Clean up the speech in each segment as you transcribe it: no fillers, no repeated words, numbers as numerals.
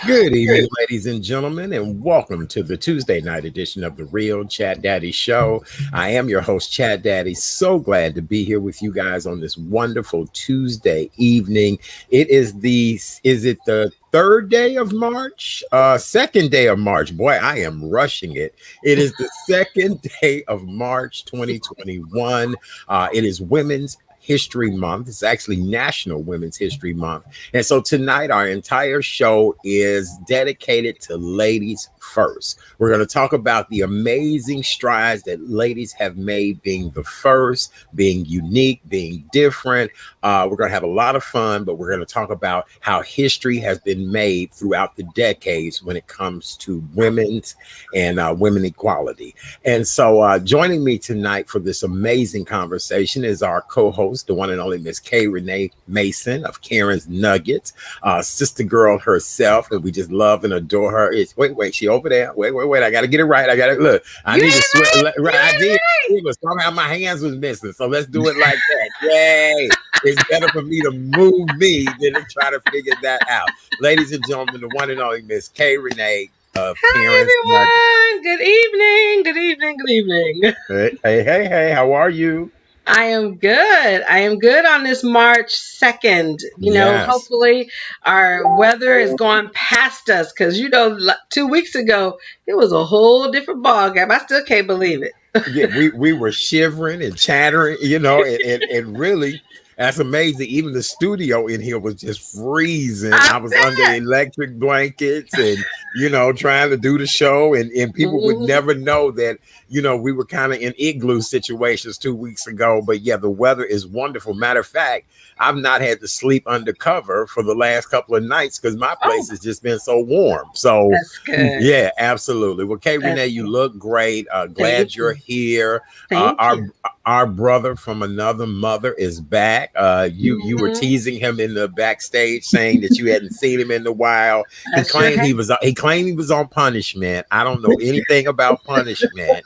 Good evening, ladies and gentlemen, and welcome to the Tuesday night edition of the Real Chat Daddy Show. I am your host, Chat Daddy. So glad to be here with you guys on this wonderful Tuesday evening. Is it the third day of March? Second day of March. Boy, I am rushing it. It is the second day of March 2021. It is Women's History Month. It's actually National Women's History Month. And so tonight, our entire show is dedicated to ladies first. We're going to talk about the amazing strides that ladies have made being the first, being unique, being different. We're going to have a lot of fun, but we're going to talk about how history has been made throughout the decades when it comes to women's and women equality. And so joining me tonight for this amazing conversation is our co-host, the one and only Miss K Renée Mason of Karen's Nuggets, sister girl herself, and we just love and adore her. Wait, she over there. Wait, I got to get it right. Look. I need to swear. Right, I did. Somehow my hands was missing, so let's do it like that. Yay! It's better for me to move me than to try to figure that out. Ladies and gentlemen, the one and only Miss K Renée of Karen's Nuggets. Good evening. Hey, how are you? I am good on this March 2nd. Hopefully our weather is going past us because, 2 weeks ago, it was a whole different ballgame. I still can't believe it. Yeah, we were shivering and chattering, and really, that's amazing. Even the studio in here was just freezing. I was under electric blankets and, trying to do the show. And people would never know that, we were kind of in igloo situations 2 weeks ago. But yeah, the weather is wonderful. Matter of fact, I've not had to sleep undercover for the last couple of nights because my place has just been so warm. So yeah, absolutely. Well, K Renée, you look great. Glad you're here. Our brother from another mother is back. You were teasing him in the backstage, saying that you hadn't seen him in a while. He claimed he was on punishment. I don't know anything about punishment.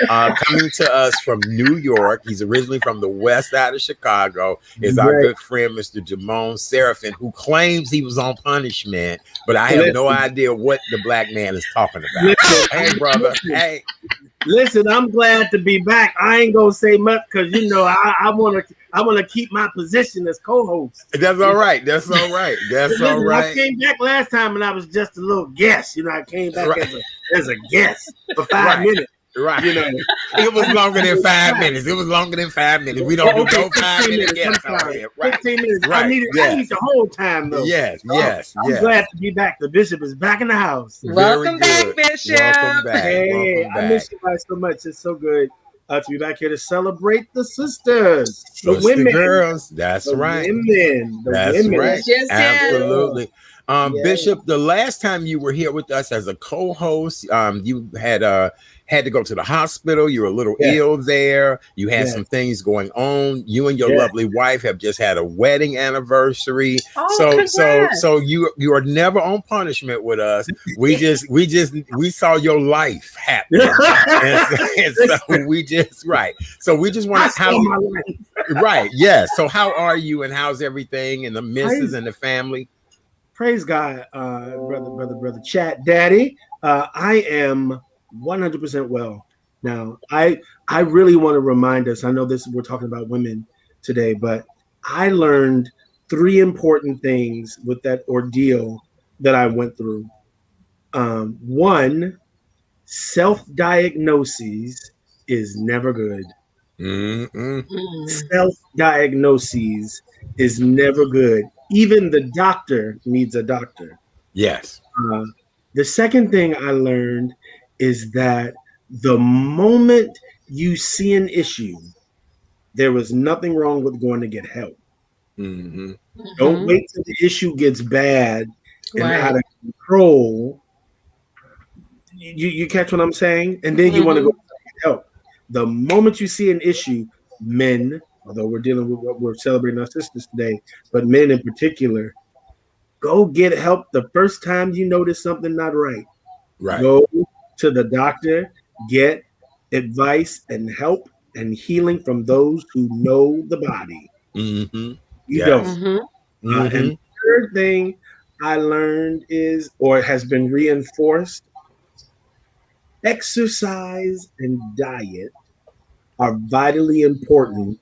Coming to us from New York, he's originally from the west side of Chicago, is our good friend, Mr. DeMone Serafin, who claims he was on punishment, but I have no idea what the black man is talking about. Hey, brother. Hey. Listen, I'm glad to be back. I ain't gonna say much because I want to keep my position as co-host. That's all right. That's all right. I came back last time and I was just a little guest. I came back as a guest for 5 minutes. Right. It was longer than 5 minutes. We don't do no 5 minute guests out here. Right. 15 minutes. Right. I need the whole time though. Yes. I'm glad to be back. The bishop is back in the house. Welcome back, Bishop. Welcome back. Hey, I miss you guys so much. It's so good to be back here to celebrate the sisters, the women, girls. That's right. Women. That's women. right. Absolutely. Yeah. Bishop, the last time you were here with us as a co-host, you had to go to the hospital. You were a little ill there. You had some things going on. You and your lovely wife have just had a wedding anniversary. So you are never on punishment with us. We saw your life happen. and so we just So we just want to right. Yes. So how are you and how's everything and the missus and the family? Praise God, brother, Chat Daddy. I am 100% well. Now, I really want to remind us, I know we're talking about women today, but I learned 3 important things with that ordeal that I went through. 1, self-diagnoses is never good. Self-diagnoses is never good. Even the doctor needs a doctor. Yes. The second thing I learned is that the moment you see an issue, there was nothing wrong with going to get help. Don't wait till the issue gets bad and out of control. You catch what I'm saying? And then you want to go get help. The moment you see an issue, men, although we're celebrating our sisters today, but men in particular, go get help the first time you notice something not right. Right. Go to the doctor, get advice and help and healing from those who know the body. You don't. And the third thing I learned is, or has been reinforced, exercise and diet are vitally important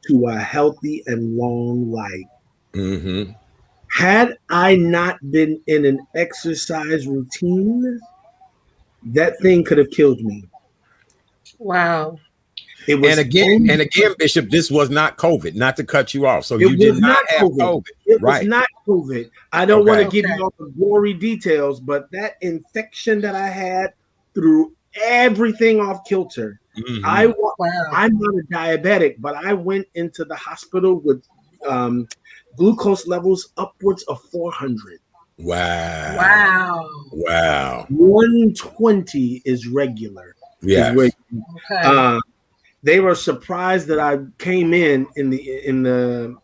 to a healthy and long life. Mm-hmm. Had I not been in an exercise routine, that thing could have killed me. Wow. It was and again, Bishop, this was not COVID, not to cut you off. So it you did was not not have COVID. COVID. It Right. was not COVID. I don't want to give Okay. you all the gory details, but that infection that I had threw everything off kilter. Mm-hmm. I'm not a diabetic, but I went into the hospital with glucose levels upwards of 400. Wow. Wow. Wow. 120 is regular. Yeah. Okay. They were surprised that I came in the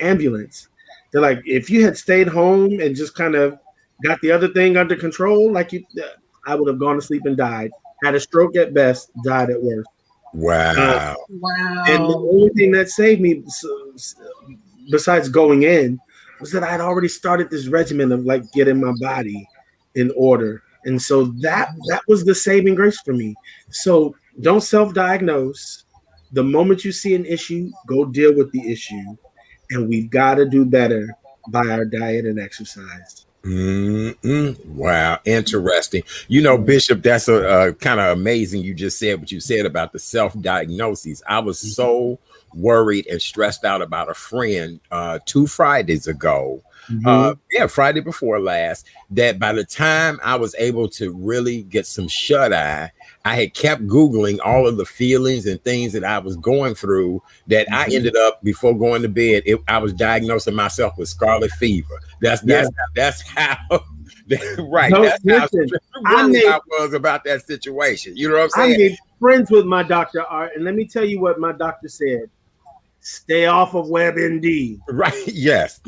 ambulance. They're like, if you had stayed home and just kind of got the other thing under control, I would have gone to sleep and died. Had a stroke at best, died at worst. Wow. Wow. And the only thing that saved me, besides going in, was that I had already started this regimen of like getting my body in order. And so that was the saving grace for me. So don't self-diagnose. The moment you see an issue, go deal with the issue. And we've got to do better by our diet and exercise. Wow, interesting. You know, Bishop, that's a kind of amazing. You just said what you said about the self-diagnoses. I was so worried and stressed out about a friend 2 Fridays ago. Friday before last, that by the time I was able to really get some shut-eye, I had kept Googling all of the feelings and things that I was going through, that I ended up, before going to bed, I was diagnosing myself with scarlet fever. That's how right. No, that's listen, how worried I was about that situation. You know what I'm saying? I made friends with my doctor, Art, and let me tell you what my doctor said. Stay off of WebMD. Right. Yes.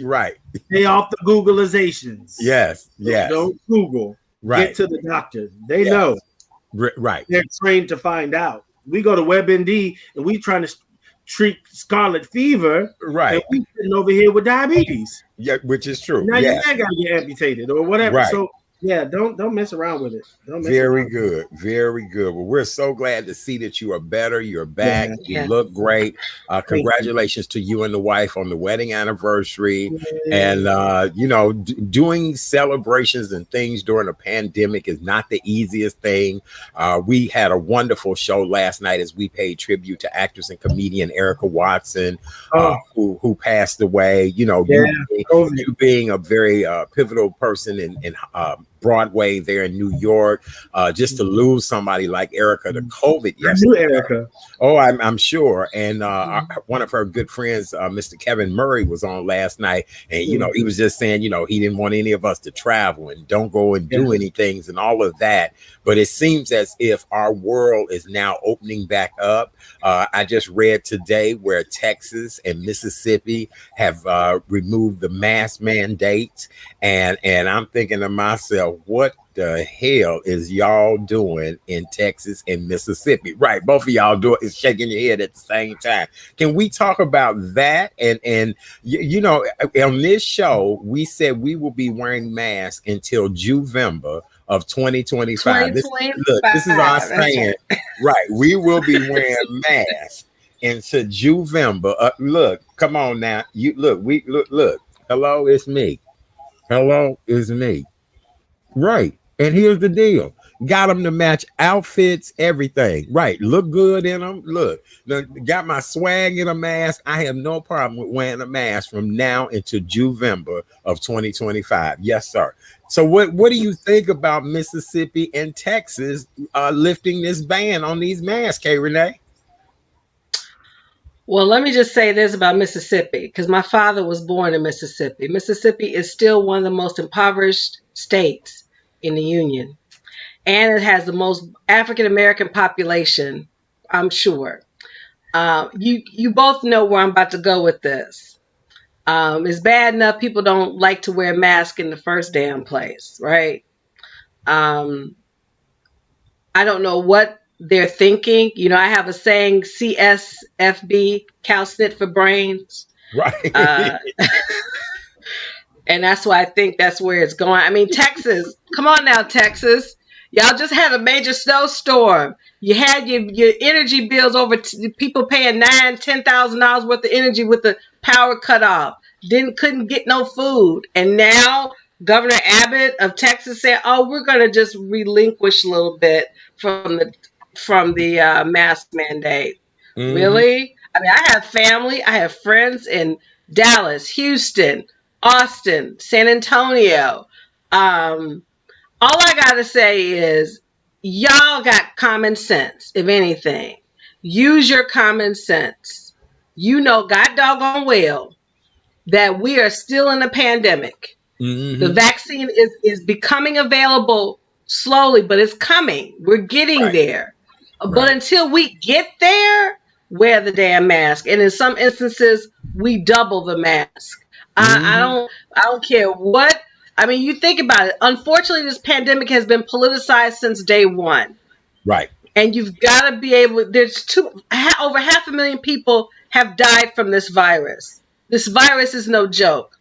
Right. Stay off the Googleizations. Yes. Don't Google. Right. Get to the doctor. They know. Right. They're trained to find out. We go to WebMD and we trying to treat scarlet fever. Right. And we sitting over here with diabetes. Yeah, which is true. Now you gotta get amputated or whatever. Right. So yeah, don't mess around with it. Very good. Well, we're so glad to see that you are better. You're back. You look great. Congratulations to you and the wife on the wedding anniversary. And doing celebrations and things during a pandemic is not the easiest thing. We had a wonderful show last night as we paid tribute to actress and comedian Erica Watson, who passed away. You being a very pivotal person in Broadway there in New York, just to lose somebody like Erica to COVID yesterday. I knew Erica. Oh, I'm sure. And one of her good friends, Mr. Kevin Murray, was on last night, and he was just saying, he didn't want any of us to travel and don't go and do any things and all of that. But it seems as if our world is now opening back up. I just read today where Texas and Mississippi have removed the mask mandates, and I'm thinking to myself, what the hell is y'all doing in Texas and Mississippi? Right, both of y'all is shaking your head at the same time. Can we talk about that? And on this show, we said we will be wearing masks until Juvember of 2025. This is our saying. Right, we will be wearing masks until Juvember. Look, come on now. Look. Hello, it's me. Right. And here's the deal. Got them to match outfits, everything. Right. Look good in them. Look, got my swag in a mask. I have no problem with wearing a mask from now into Juvember of 2025. Yes, sir. So what do you think about Mississippi and Texas lifting this ban on these masks, K Renée? Well, let me just say this about Mississippi, because my father was born in Mississippi. Mississippi is still one of the most impoverished states in the Union. And it has the most African-American population, I'm sure. You both know where I'm about to go with this. It's bad enough people don't like to wear masks in the first damn place, right? I don't know what they're thinking. I have a saying, CSFB, Cal Snit for brains. Right. And that's why I think that's where it's going. I mean, Texas, come on now, Texas. Y'all just had a major snowstorm. You had your energy bills over people paying $9,000-$10,000 worth of energy with the power cut off. Couldn't get no food. And now Governor Abbott of Texas said, "Oh, we're going to just relinquish a little bit from the mask mandate." Mm-hmm. Really? I mean, I have family, I have friends in Dallas, Houston, Austin, San Antonio. All I got to say is y'all got common sense, if anything. Use your common sense. You know God doggone well that we are still in a pandemic. Mm-hmm. The vaccine is becoming available slowly, but it's coming. We're getting there. Right. But until we get there, wear the damn mask. And in some instances, we double the mask. Mm-hmm. I don't care what. I mean, you think about it. Unfortunately, this pandemic has been politicized since day one. Right. And you've got to be able. There's over 500,000 people have died from this virus. This virus is no joke.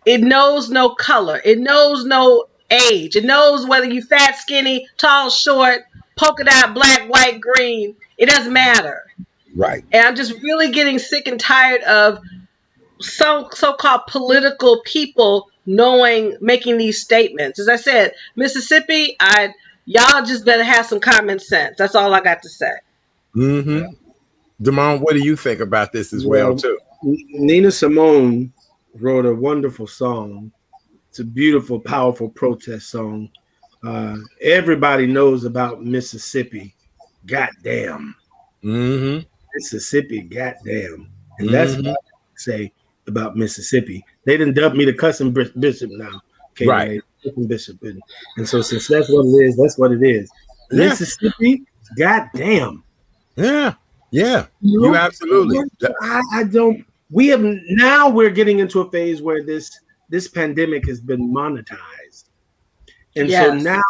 It knows no color. It knows no age. It knows whether you fat, skinny, tall, short, polka dot, black, white, green. It doesn't matter. Right. And I'm just really getting sick and tired of some so-called political people making these statements. As I said, Mississippi, y'all just better have some common sense. That's all I got to say. Mm-hmm. DeMone, what do you think about this as well too? Nina Simone wrote a wonderful song. It's a beautiful, powerful protest song. Everybody knows about Mississippi. Goddamn. Mm-hmm. Mississippi, goddamn. And that's what I say about Mississippi. They didn't dub me the cussing bishop now. K Renée, right. Bishop. And so since that's what it is, that's what it is. Yeah. Mississippi, goddamn. Yeah. Yeah. You absolutely. We're getting into a phase where this pandemic has been monetized. And so now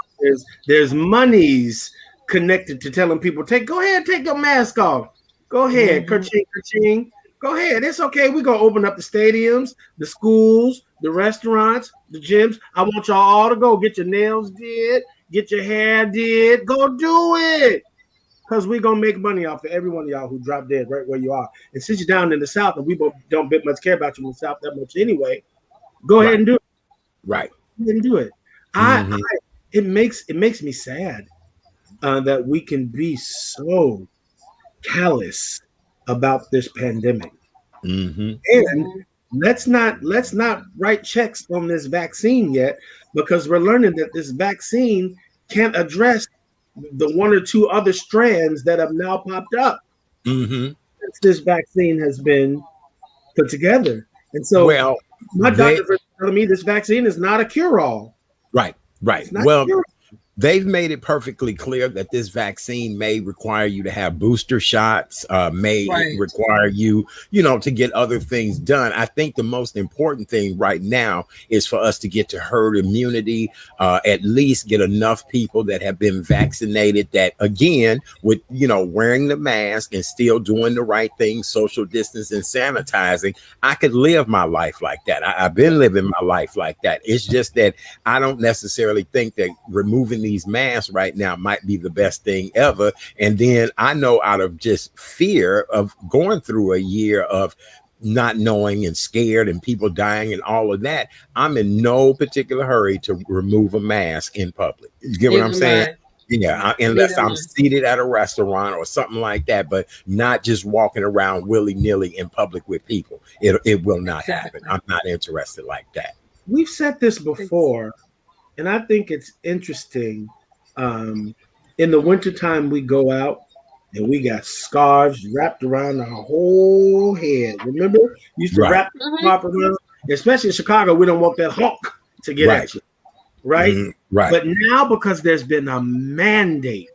there's monies connected to telling people, go ahead, take your mask off. Go ahead, ka-ching, ka-ching. Go ahead. It's okay. We're going to open up the stadiums, the schools, the restaurants, the gyms. I want y'all all to go get your nails did, get your hair did. Go do it. Because we're going to make money off of every one of y'all who dropped dead right where you are. And since you're down in the South and we don't much care about you in the South that much anyway, go ahead and do it. Right. Go ahead and do it. It makes me sad that we can be so callous about this pandemic. Mm-hmm. And let's not write checks on this vaccine yet, because we're learning that this vaccine can't address the one or two other strands that have now popped up since this vaccine has been put together. And so my doctor is telling me this vaccine is not a cure-all. Right. Well, they've made it perfectly clear that this vaccine may require you to have booster shots, may require you, to get other things done. I think the most important thing right now is for us to get to herd immunity, at least get enough people that have been vaccinated that, again, with, wearing the mask and still doing the right thing, social distance and sanitizing, I could live my life like that. I've been living my life like that. It's just that I don't necessarily think that removing these masks right now might be the best thing ever. And then I know, out of just fear of going through a year of not knowing and scared and people dying and all of that, I'm in no particular hurry to remove a mask in public. You get what I'm saying? Yeah, unless I'm seated at a restaurant or something like that, but not just walking around willy-nilly in public with people. It will not happen. I'm not interested like that. We've said this before, and I think it's interesting. In the wintertime, we go out and we got scarves wrapped around our whole head. Remember? You used to wrap around, especially in Chicago, we don't want that honk to get at you. Right? Right. But now, because there's been a mandate,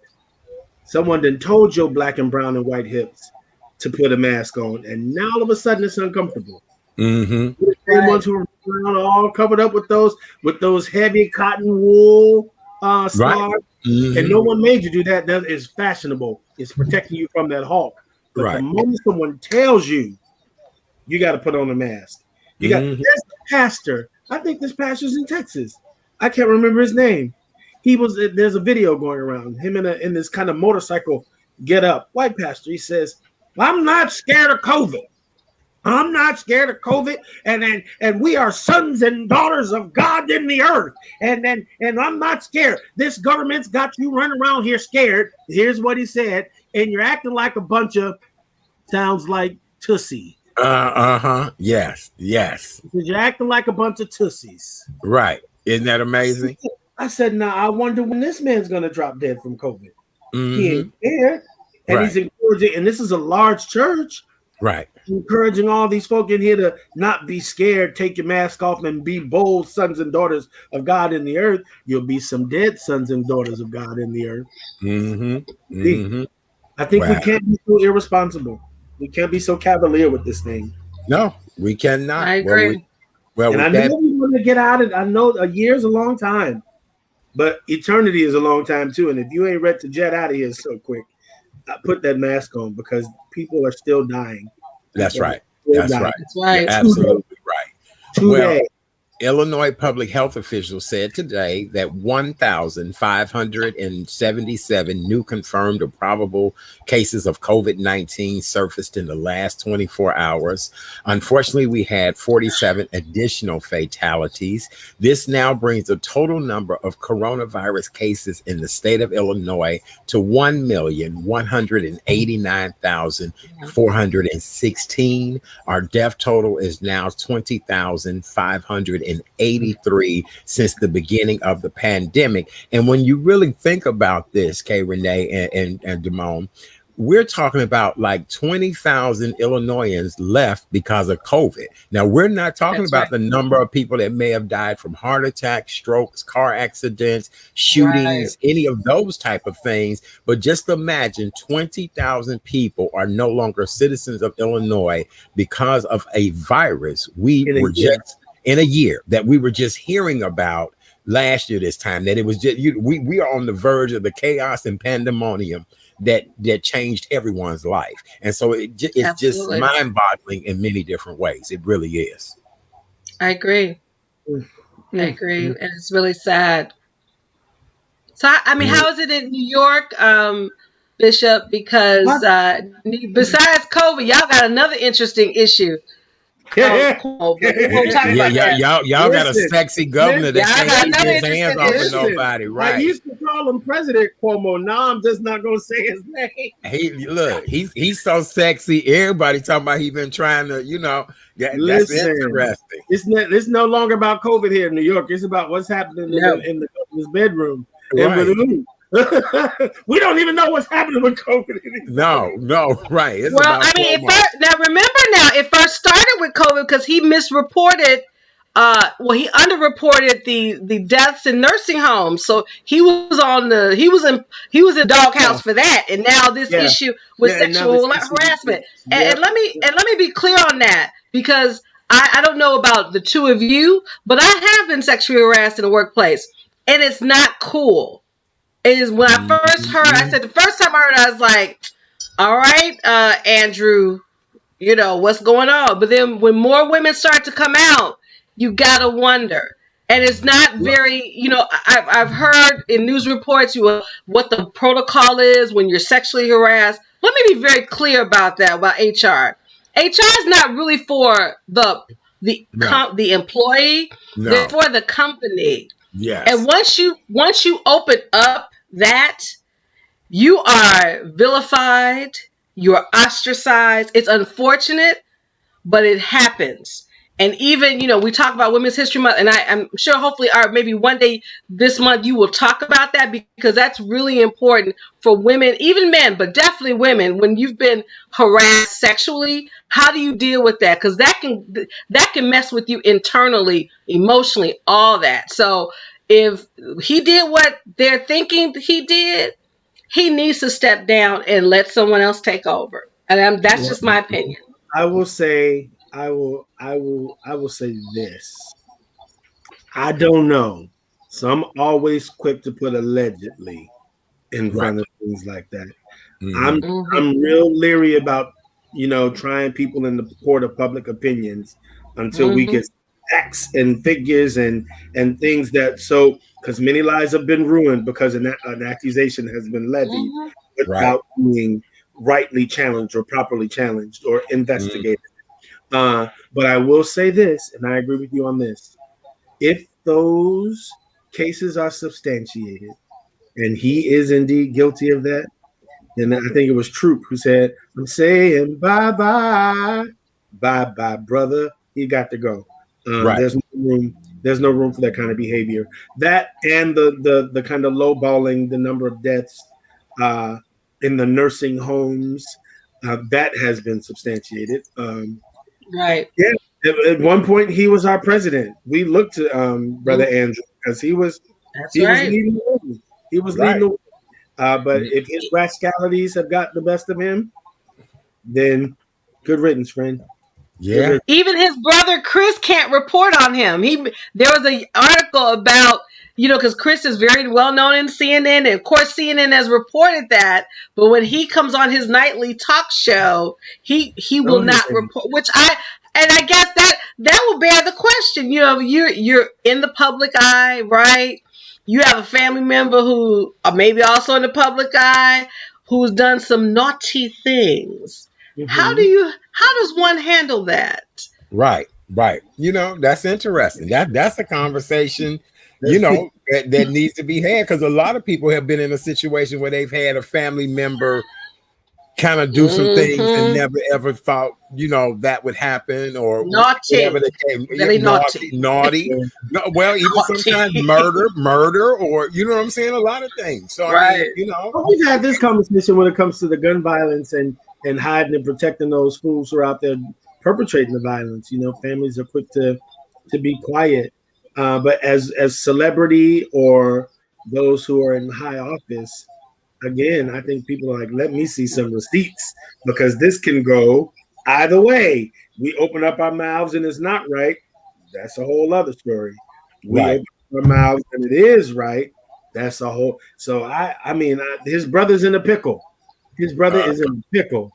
someone done told your black and brown and white hips to put a mask on, and now all of a sudden it's uncomfortable. The ones who are all covered up with those heavy cotton wool scarves, and no one made you do that. That is fashionable. It's protecting you from that hawk. But the moment someone tells you, you got to put on a mask. You got there's a pastor I think this pastor's in Texas. I can't remember his name. There's a video going around, him in this kind of motorcycle get up, white pastor. He says, I'm not scared of COVID. I'm not scared of COVID, and we are sons and daughters of God in the earth. And I'm not scared. This government's got you running around here scared. Here's what he said, and you're acting like a bunch of, sounds like Tussie. Yes. You're acting like a bunch of tussies. Right. Isn't that amazing? I said, now I wonder when this man's gonna drop dead from COVID. He ain't scared. And he's encouraging, and this is a large church. Right. Encouraging all these folk in here to not be scared, take your mask off, and be bold sons and daughters of God in the earth. You'll be some dead sons and daughters of God in the earth. I think we can't be so irresponsible. We can't be so cavalier with this thing. No, we cannot. I agree. And I know we want to get out of it. I know a year's a long time, but eternity is a long time too. And if you ain't ready to jet out of here so quick, put that mask on, because people are still dying. That's right. That's right. You're absolutely right. Today. Illinois public health officials said today that 1,577 new confirmed or probable cases of COVID-19 surfaced in the last 24 hours. Unfortunately, we had 47 additional fatalities. This now brings the total number of coronavirus cases in the state of Illinois to 1,189,416. Our death total is now 20,583 since the beginning of the pandemic. And when you really think about this, K Renee and DeMone, we're talking about like 20,000 Illinoisans left because of COVID. Now, we're not talking about the number of people that may have died from heart attacks, strokes, car accidents, shootings, any of those type of things. But just imagine 20,000 people are no longer citizens of Illinois because of a virus in a year that we were just hearing about last year this time, that it was just we are on the verge of the chaos and pandemonium that changed everyone's life. And so it's just mind-boggling in many different ways. It really is. I agree. I agree. And it's really sad. So I mean, how is it in New York, Bishop? Because besides COVID, y'all got another interesting issue. Y'all got a sexy governor that can't keep his hands off of nobody, right? I used to call him President Cuomo. Now I'm just not gonna say his name. He's so sexy. Everybody talking about he been trying to, that's interesting. It's no longer about COVID here in New York. It's about what's happening in the governor's bedroom. Right. We don't even know what's happening with COVID. No, right. It's now remember, it first started with COVID because he misreported. He underreported the deaths in nursing homes, so he was in doghouse for that. And now this issue with sexual harassment. And let me be clear on that, because I don't know about the two of you, but I have been sexually harassed in the workplace, and it's not cool. It is when I first heard. I said the first time I heard, I was like, "All right, Andrew, what's going on?" But then when more women start to come out, you gotta wonder. And it's not very, I've heard in news reports what the protocol is when you're sexually harassed. Let me be very clear about that, about HR. HR is not really for the employee. No. They're for the company. Yes. And once you open up that, you are vilified, you're ostracized. It's unfortunate, but it happens. And even, we talk about Women's History Month, and I'm sure hopefully maybe one day this month you will talk about that, because that's really important for women, even men, but definitely women. When you've been harassed sexually, how do you deal with that? Because that can mess with you internally, emotionally, all that. So if he did what they're thinking he did, he needs to step down and let someone else take over. And that's just my opinion. I will say this. I don't know. So I'm always quick to put allegedly in front of things like that. I'm real leery about, trying people in the court of public opinions until we get facts and figures and things that because many lives have been ruined because an accusation has been levied without being rightly challenged or properly challenged or investigated. But I will say this, and I agree with you on this. If those cases are substantiated and he is indeed guilty of that, then I think it was Troop who said, I'm saying bye-bye, bye-bye, brother. He got to go. There's no room for that kind of behavior. That and the kind of lowballing the number of deaths in the nursing homes, that has been substantiated. Right. Yeah. At one point, he was our president. We looked to Brother Andrew because he was leading the way. He was leading the way. But if his rascalities have got the best of him, then good riddance, friend. Yeah. Even his brother Chris can't report on him. There was an article about, because Chris is very well known in CNN, and of course CNN has reported that. But when he comes on his nightly talk show, he will not report. I guess that will bear the question. You're in the public eye, right? You have a family member who maybe also in the public eye who's done some naughty things. How does one handle that? Right. That's interesting. That's a conversation, that needs to be had, because a lot of people have been in a situation where they've had a family member kind of do some things and never ever thought, that would happen, or whatever they came. Naughty. No, well, even sometimes murder, or you know what I'm saying? A lot of things. So I mean, we've had this conversation when it comes to the gun violence and hiding and protecting those fools who are out there perpetrating the violence. Families are quick to be quiet, but as celebrity or those who are in high office, again, I think people are like, let me see some receipts, because this can go either way. We open up our mouths and it's not right. That's a whole other story. We open up our mouths and it is right. That's a whole. So I mean, his brother's in a pickle. His brother is in a pickle.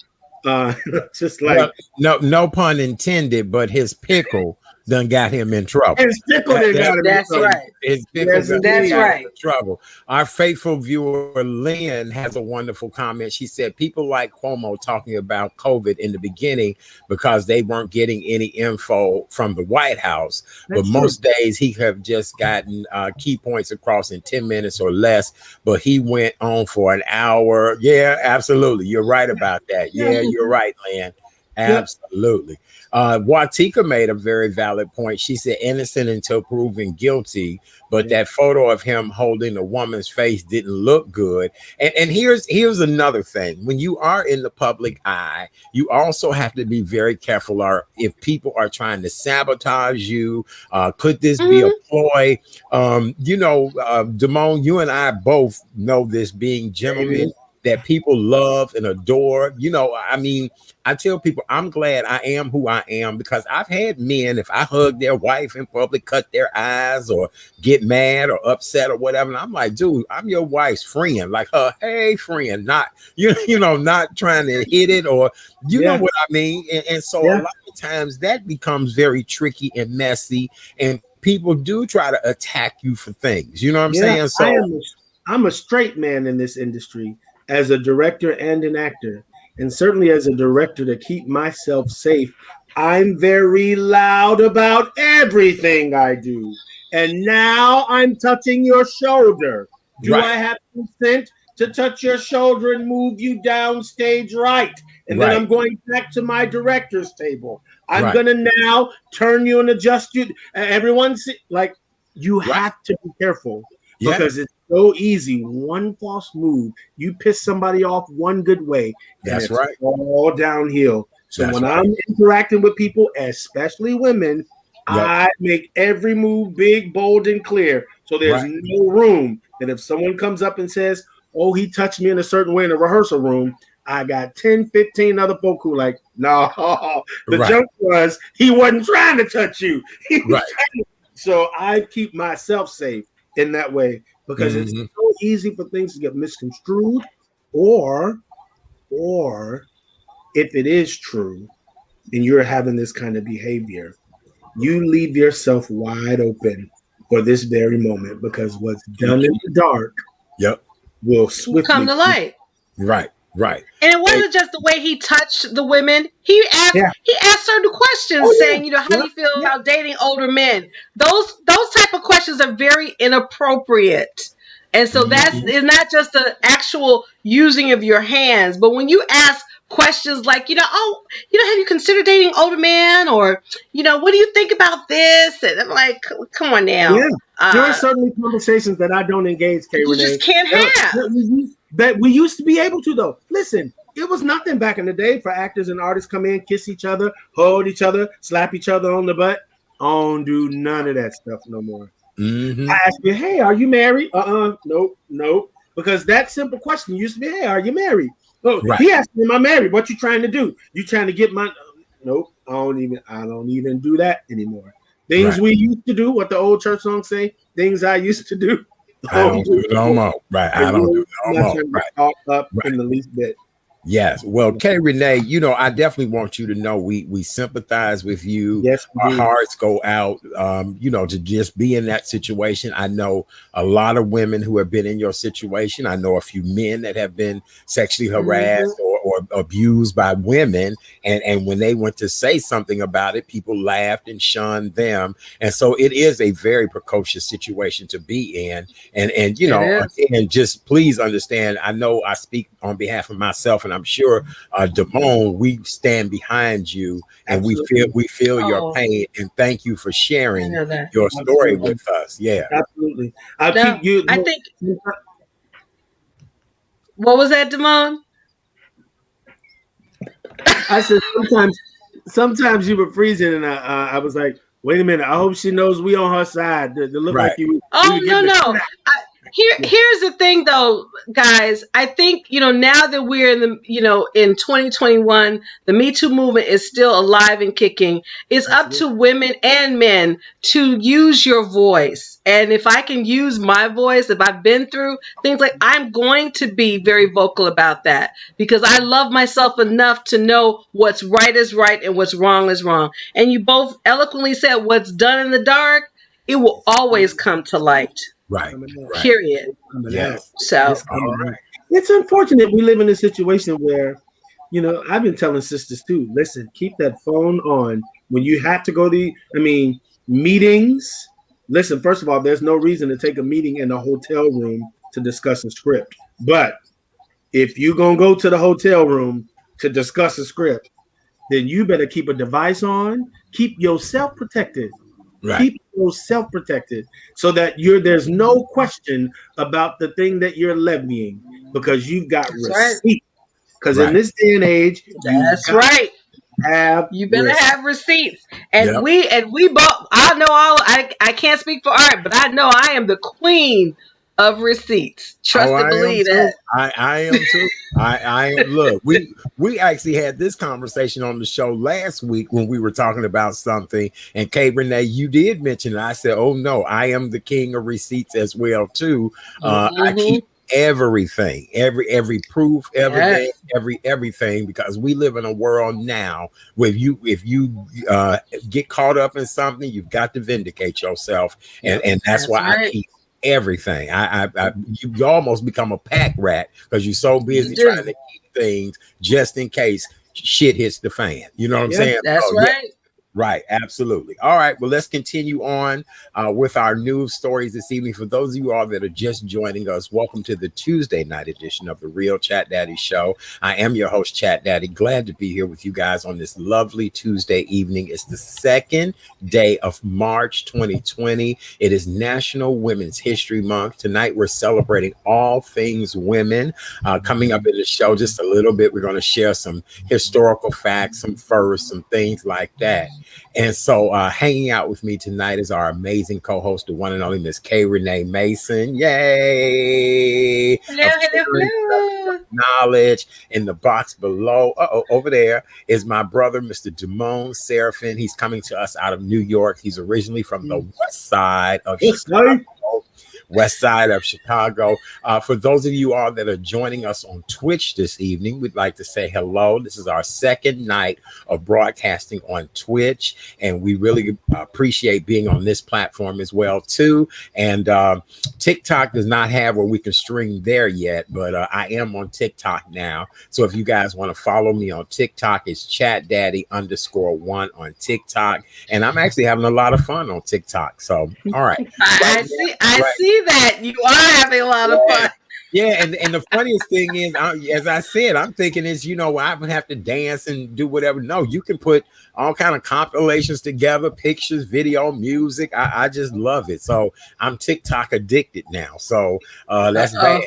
Just like, no pun intended, but his pickle done got him in trouble. His pickle got him in trouble. Right. His pickle got him in trouble. Our faithful viewer Lynn has a wonderful comment. She said people like Cuomo talking about COVID in the beginning because they weren't getting any info from the White House. But most days he have just gotten key points across in 10 minutes or less. But he went on for an hour. Yeah, absolutely. You're right about that. Yeah, you're right, Lynn. Absolutely. Watika made a very valid point. She said innocent until proven guilty, but that photo of him holding a woman's face didn't look good. And here's another thing. When you are in the public eye, you also have to be very careful if people are trying to sabotage you. Could this be a ploy? DeMone, you and I both know this, being gentlemen that people love and adore. I mean, I tell people I'm glad I am who I am, because I've had men, if I hug their wife in public, cut their eyes or get mad or upset or whatever. And I'm like, dude, I'm your wife's friend. Like, hey, friend, not, not trying to hit it, or know what I mean? And so a lot of times that becomes very tricky and messy, and people do try to attack you for things. You know what I'm saying? So I'm a straight man in this industry, as a director and an actor, and certainly as a director, to keep myself safe. I'm very loud about everything I do. And now I'm touching your shoulder. Do I have consent to touch your shoulder and move you down stage right? And then I'm going back to my director's table. I'm going to now turn you and adjust you. Everyone's like, you have to be careful, because it's so easy. One false move, you piss somebody off one good way, and it's all downhill. So when I'm interacting with people, especially women, I make every move big, bold, and clear. So there's no room that if someone comes up and says, oh, he touched me in a certain way in a rehearsal room, I got 10, 15 other folk who like, no, the joke was he wasn't trying to touch you. So I keep myself safe in that way, because it's so easy for things to get misconstrued, or if it is true and you're having this kind of behavior, you leave yourself wide open for this very moment, because what's done in the dark will swiftly come to light. Right. And it wasn't just the way he touched the women. He asked certain questions, saying, how do you feel about dating older men? Those type of questions are very inappropriate. And so it's not just the actual using of your hands, but when you ask questions like, have you considered dating older men? Or, what do you think about this? And I'm like, come on now. Yeah. There are certainly conversations that I don't engage, K Renée. You just can't have. That we used to be able to, though. Listen, it was nothing back in the day for actors and artists come in, kiss each other, hold each other, slap each other on the butt. I don't do none of that stuff no more. Mm-hmm. I ask you, hey, are you married? Nope. Because that simple question used to be, hey, are you married? Oh, right. He asked me, am I married? What you trying to do? You trying to get my? Nope. I don't even do that anymore. Things we used to do, what the old church songs say, things I used to do. I don't do it no more. Right. I don't do it no more. Right. Up in the least bit. Yes. Well, K Renée, I definitely want you to know we sympathize with you. Yes, our hearts go out, to just be in that situation. I know a lot of women who have been in your situation. I know a few men that have been sexually harassed or abused by women. And when they went to say something about it, people laughed and shunned them. And so it is a very precocious situation to be in. And just please understand, I know I speak on behalf of myself, and I'm sure DeMone, we stand behind you, and Absolutely. we feel your pain, and thank you for sharing your story with us. Yeah, absolutely. I think. What was that, DeMone? I said sometimes you were freezing, and I was like, wait a minute. I hope she knows we on her side. To look like you. No. Here's the thing, though, guys. I think, now that we're in in 2021, the Me Too movement is still alive and kicking. It's up to women and men to use your voice. And if I can use my voice, if I've been through things I'm going to be very vocal about that, because I love myself enough to know what's right is right and what's wrong is wrong. And you both eloquently said what's done in the dark, it will always come to light. Right. Period. Yes. So it's unfortunate we live in a situation where, I've been telling sisters too, listen, keep that phone on when you have to go to meetings. Listen, first of all, there's no reason to take a meeting in a hotel room to discuss a script. But if you're going to go to the hotel room to discuss a script, then you better keep a device on, keep yourself protected. Right. Keep yourself protected so that there's no question about the thing that you're levying, because you've got receipts. Because in this day and age, you better have receipts. And we both, I can't speak for Art, but I know I am the queen of receipts. Trust and believe that. I am too. I am. Look, we actually had this conversation on the show last week when we were talking about something, and K Renée, you did mention it. I said, "Oh no, I am the king of receipts as well too." I keep everything, every proof, evidence, everything, because we live in a world now where if you get caught up in something, you've got to vindicate yourself, and that's why I keep everything. You almost become a pack rat because you're so busy trying to keep things just in case shit hits the fan. You know what I'm saying? That's right. Right, absolutely. All right, well, let's continue on with our news stories this evening. For those of you all that are just joining us, welcome to the Tuesday night edition of the Real Chat Daddy Show. I am your host, Chat Daddy. Glad to be here with you guys on this lovely Tuesday evening. It's the second day of March 2020. It is National Women's History Month. Tonight, we're celebrating all things women. Coming up in the show just a little bit, we're going to share some historical facts, some firsts, some things like that. And so hanging out with me tonight is our amazing co-host, the one and only Miss K Renée Mason. Yay! Hello. Knowledge in the box below. Over there is my brother, Mr. DeMone Serafin. He's coming to us out of New York. He's originally from the west side of Chicago. west side of Chicago. For those of you all that are joining us on Twitch this evening, we'd like to say hello. This is our second night of broadcasting on Twitch, and we really appreciate being on this platform as well too. And TikTok does not have where we can stream there yet, but I am on TikTok now. So if you guys want to follow me on TikTok, it's ChatDaddy_1 on TikTok, and I'm actually having a lot of fun on TikTok. So all right, I see that you are having a lot of fun. Yeah, and the funniest thing is, as I said, I'm thinking is, I would have to dance and do whatever. No, you can put all kind of compilations together, pictures, video, music. I just love it. So I'm TikTok addicted now. So that's bad.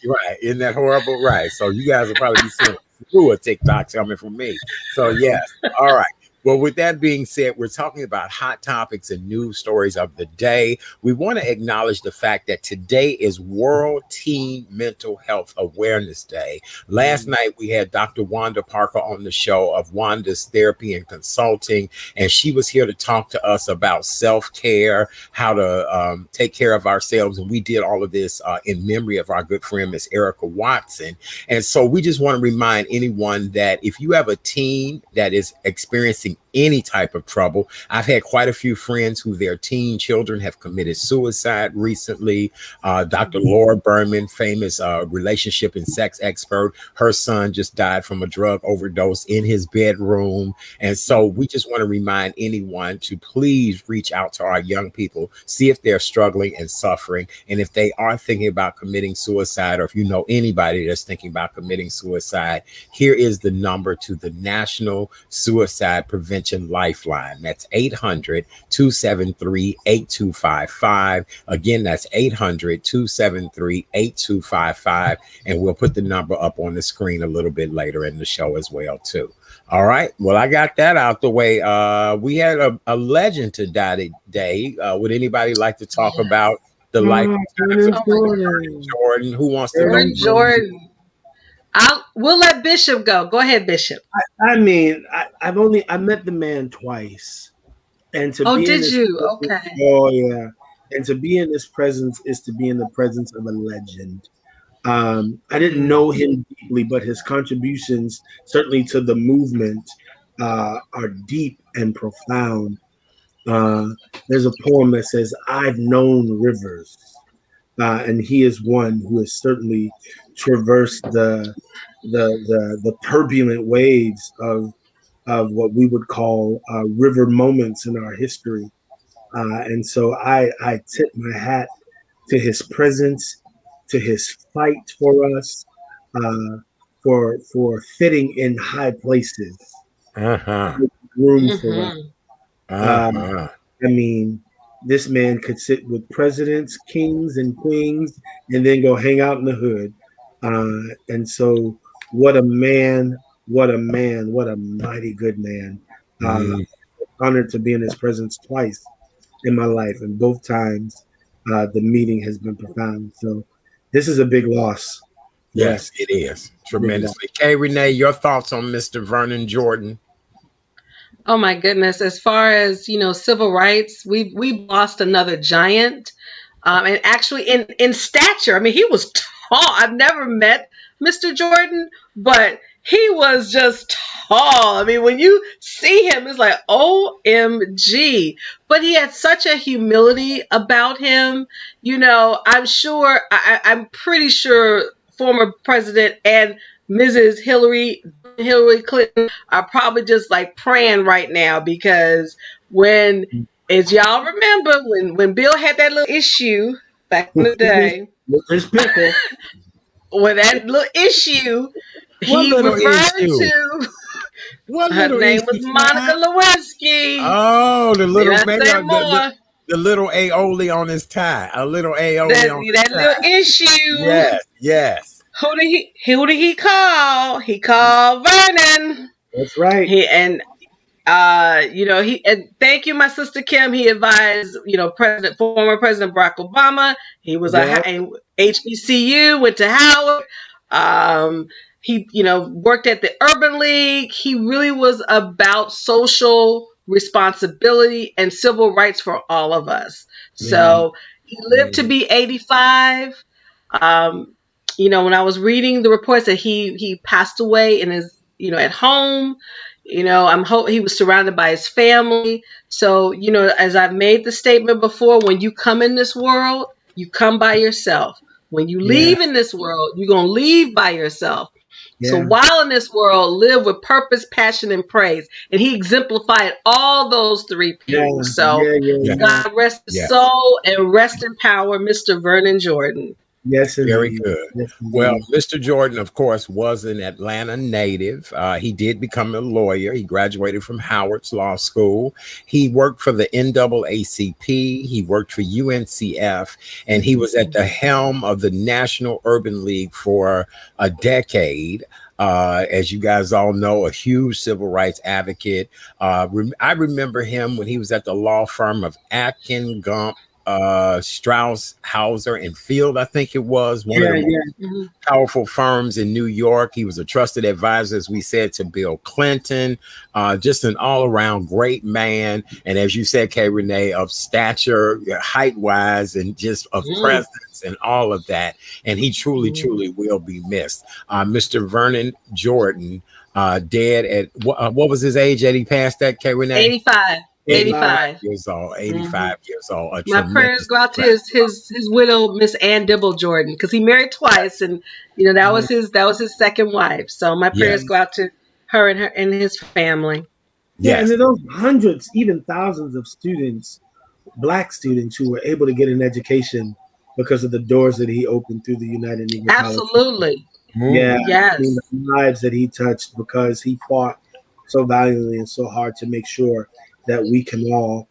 Right. Isn't that horrible? Right. So you guys will probably be seeing fewer TikToks coming from me. So yes. All right. Well, with that being said, we're talking about hot topics and news stories of the day. We want to acknowledge the fact that today is World Teen Mental Health Awareness Day. Last night, we had Dr. Wanda Parker on the show of Wanda's Therapy and Consulting, and she was here to talk to us about self-care, how to take care of ourselves. And we did all of this in memory of our good friend, Miss Erica Watson. And so we just want to remind anyone that if you have a teen that is experiencing any type of trouble. I've had quite a few friends who their teen children have committed suicide recently. Dr. Laura Berman, famous relationship and sex expert, her son just died from a drug overdose in his bedroom. And so we just want to remind anyone to please reach out to our young people, see if they're struggling and suffering. And if they are thinking about committing suicide, or if you know anybody that's thinking about committing suicide, here is the number to the National Suicide Prevention Lifeline. That's 800-273-8255. Again, that's 800-273-8255. And we'll put the number up on the screen a little bit later in the show as well, too. All right. Well, I got that out the way. We had a legend to die today. Would anybody like to talk about the life of Jordan? Who wants to go? Jordan. We'll let Bishop go. Go ahead, Bishop. I met the man twice, and to be did you? Okay. Oh yeah, and to be in his presence is to be in the presence of a legend. I didn't know him deeply, but his contributions certainly to the movement are deep and profound. There's a poem that says, "I've known rivers," and he is one who has certainly traversed the turbulent waves of what we would call river moments in our history. And so I tip my hat to his presence, to his fight for us, for fitting in high places, room for us. I mean, this man could sit with presidents, kings, and queens, and then go hang out in the hood. And so, what a man, what a man, what a mighty good man. Honored to be in his presence twice in my life, and both times the meeting has been profound. So this is a big loss. Yes, it is. Tremendously. K Renee, your thoughts on Mr. Vernon Jordan? Oh my goodness. As far as, civil rights, we've lost another giant. And actually in stature, I mean, he was tall. I've never met Mr. Jordan, but he was just tall. I mean, when you see him, it's like, OMG. But he had such a humility about him. I'm pretty sure former president and Mrs. Hillary Clinton are probably just like praying right now, because as y'all remember, when Bill had that little issue back in the day, with that little issue, he referred to. Her name was Monica Lewinsky. Oh, the little the little aioli on his tie. A little aioli on his tie. That little issue. Yes. Who did he call? He called Vernon. That's right. And thank you, my sister Kim. He advised, former President Barack Obama. He was in HBCU, went to Howard. He, worked at the Urban League. He really was about social responsibility and civil rights for all of us. Yeah. So, He lived to be 85. When I was reading the reports that he passed away in his, at home, he was surrounded by his family. So, as I've made the statement before, when you come in this world, you come by yourself. When you leave in this world, you're going to leave by yourself. Yeah. So while in this world, live with purpose, passion, and praise. And he exemplified all those three things. God rest his soul and rest in power, Mr. Vernon Jordan. Yes, indeed. Very good. Yes, well, Mr. Jordan, of course, was an Atlanta native. He did become a lawyer. He graduated from Howard's Law School. He worked for the NAACP. He worked for UNCF, and he was at the helm of the National Urban League for a decade. As you guys all know, a huge civil rights advocate. I remember him when he was at the law firm of Atkin, Gump, Strauss, Hauser, and Field, I think it was one of the most powerful firms in New York. He was a trusted advisor, as we said, to Bill Clinton, just an all-around great man. And as you said, K Renée, of stature, height-wise, and just of presence and all of that. And he truly, truly will be missed. Mr. Vernon Jordan, dead at, what was his age that he passed at, K Renée? 85 years old. 85 years old. My prayers go out to his widow, Miss Ann Dibble Jordan, because he married twice, and that was his second wife. So my prayers go out to her and his family. Yeah, and those hundreds, even thousands of students, Black students, who were able to get an education because of the doors that he opened through the United Negro Absolutely. College. Yeah. Yes. The lives that he touched because he fought so valiantly and so hard to make sure that we can all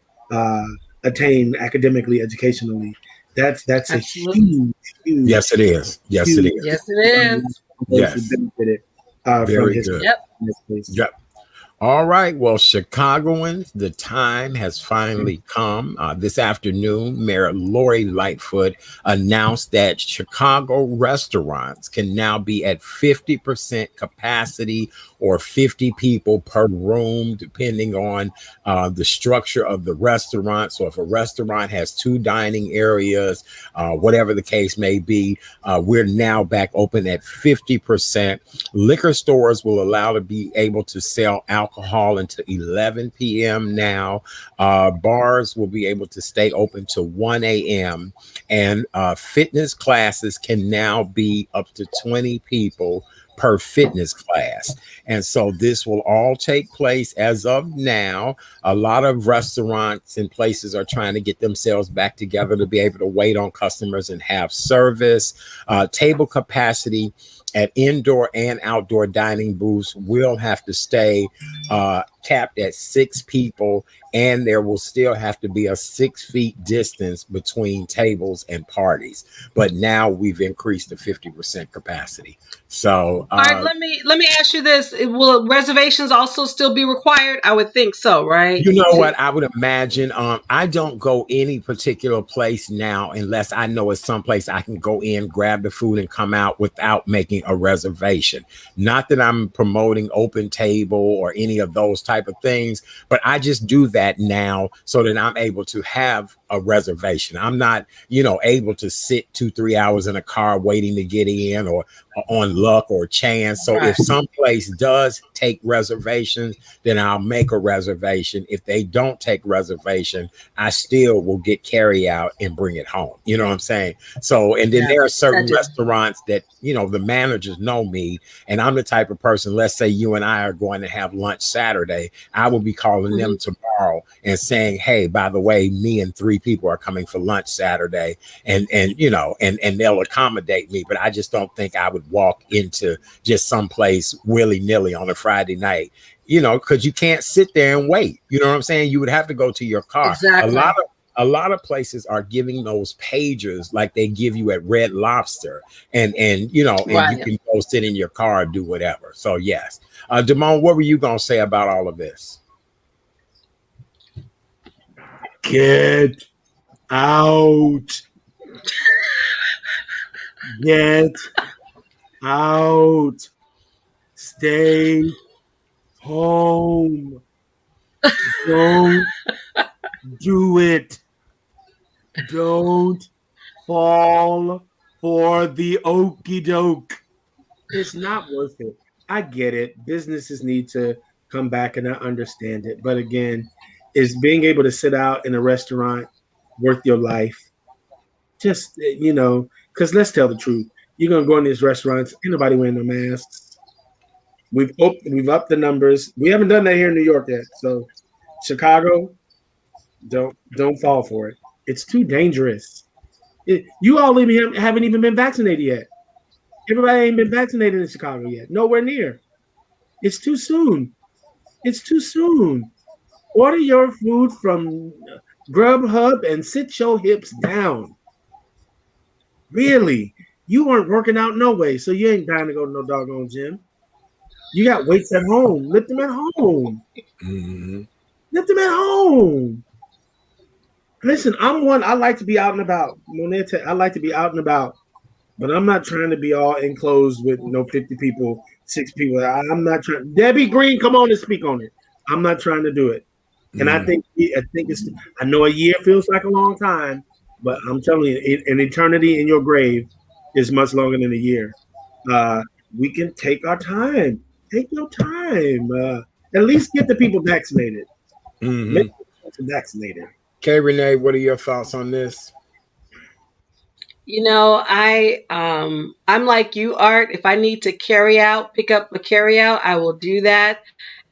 attain academically, educationally. That's a huge. Yes, it is. Yes, it is. Yes, it is. Yes. Benefited, very good. Yep. All right. Well, Chicagoans, the time has finally come. This afternoon, Mayor Lori Lightfoot announced that Chicago restaurants can now be at 50% capacity or 50 people per room, depending on the structure of the restaurant. So if a restaurant has 2 dining areas, whatever the case may be, we're now back open at 50%. Liquor stores will allow to be able to sell alcohol until 11 p.m. now. Bars will be able to stay open to 1 a.m. And fitness classes can now be up to 20 people per fitness class. And so this will all take place as of now. A lot of restaurants and places are trying to get themselves back together to be able to wait on customers and have service. Table capacity at indoor and outdoor dining booths will have to stay capped at 6 people, and there will still have to be a 6 feet distance between tables and parties. But now we've increased to 50% capacity. So all right, let me ask you this. Will reservations also still be required? I would think so, right? You know what? I would imagine. I don't go any particular place now unless I know it's someplace I can go in, grab the food, and come out without making a reservation. Not that I'm promoting open table or any of those type of things, but I just do that now so that I'm able to have a reservation. I'm not, able to sit 2-3 hours in a car waiting to get in or on luck or chance. So if some place does take reservations, then I'll make a reservation. If they don't take reservation, I still will get carry out and bring it home. You know what I'm saying? So, and then there are certain restaurants that, the managers know me, and I'm the type of person, let's say you and I are going to have lunch Saturday, I will be calling them tomorrow and saying, hey, by the way, me and 3 people are coming for lunch Saturday, and they'll accommodate me. But I just don't think I would walk into just someplace willy-nilly on a Friday night, because you can't sit there and wait. You know what I'm saying? You would have to go to your car. Exactly. A lot of places are giving those pagers like they give you at Red Lobster, and you can go sit in your car and do whatever. So yes. DeMone, what were you going to say about all of this? Get out. Get out. Stay home. Don't do it. Don't fall for the okie doke. It's not worth it. I get it. Businesses need to come back, and I understand it. But again, is being able to sit out in a restaurant worth your life? Just, because let's tell the truth. You're going to go in these restaurants, ain't nobody wearing no masks. We've upped the numbers. We haven't done that here in New York yet. So Chicago, don't fall for it. It's too dangerous. You all even haven't even been vaccinated yet. Everybody ain't been vaccinated in Chicago yet. Nowhere near. It's too soon. It's too soon. Order your food from Grubhub and sit your hips down. Really? You weren't working out no way, so you ain't dying to go to no doggone gym. You got weights at home. Lift them at home. Mm-hmm. Lift them at home. Listen, I'm one. I like to be out and about. I like to be out and about, but I'm not trying to be all enclosed with 50 people, 6 people. I'm not trying. Debbie Green, come on and speak on it. I'm not trying to do it. And I think it's. I know a year feels like a long time, but I'm telling you, an eternity in your grave is much longer than a year. We can take our time. Take your time. At least get the people vaccinated. Mm-hmm. Vaccinated. K Renée, what are your thoughts on this? I'm like you, Art. If I need to pick up a carry out, I will do that.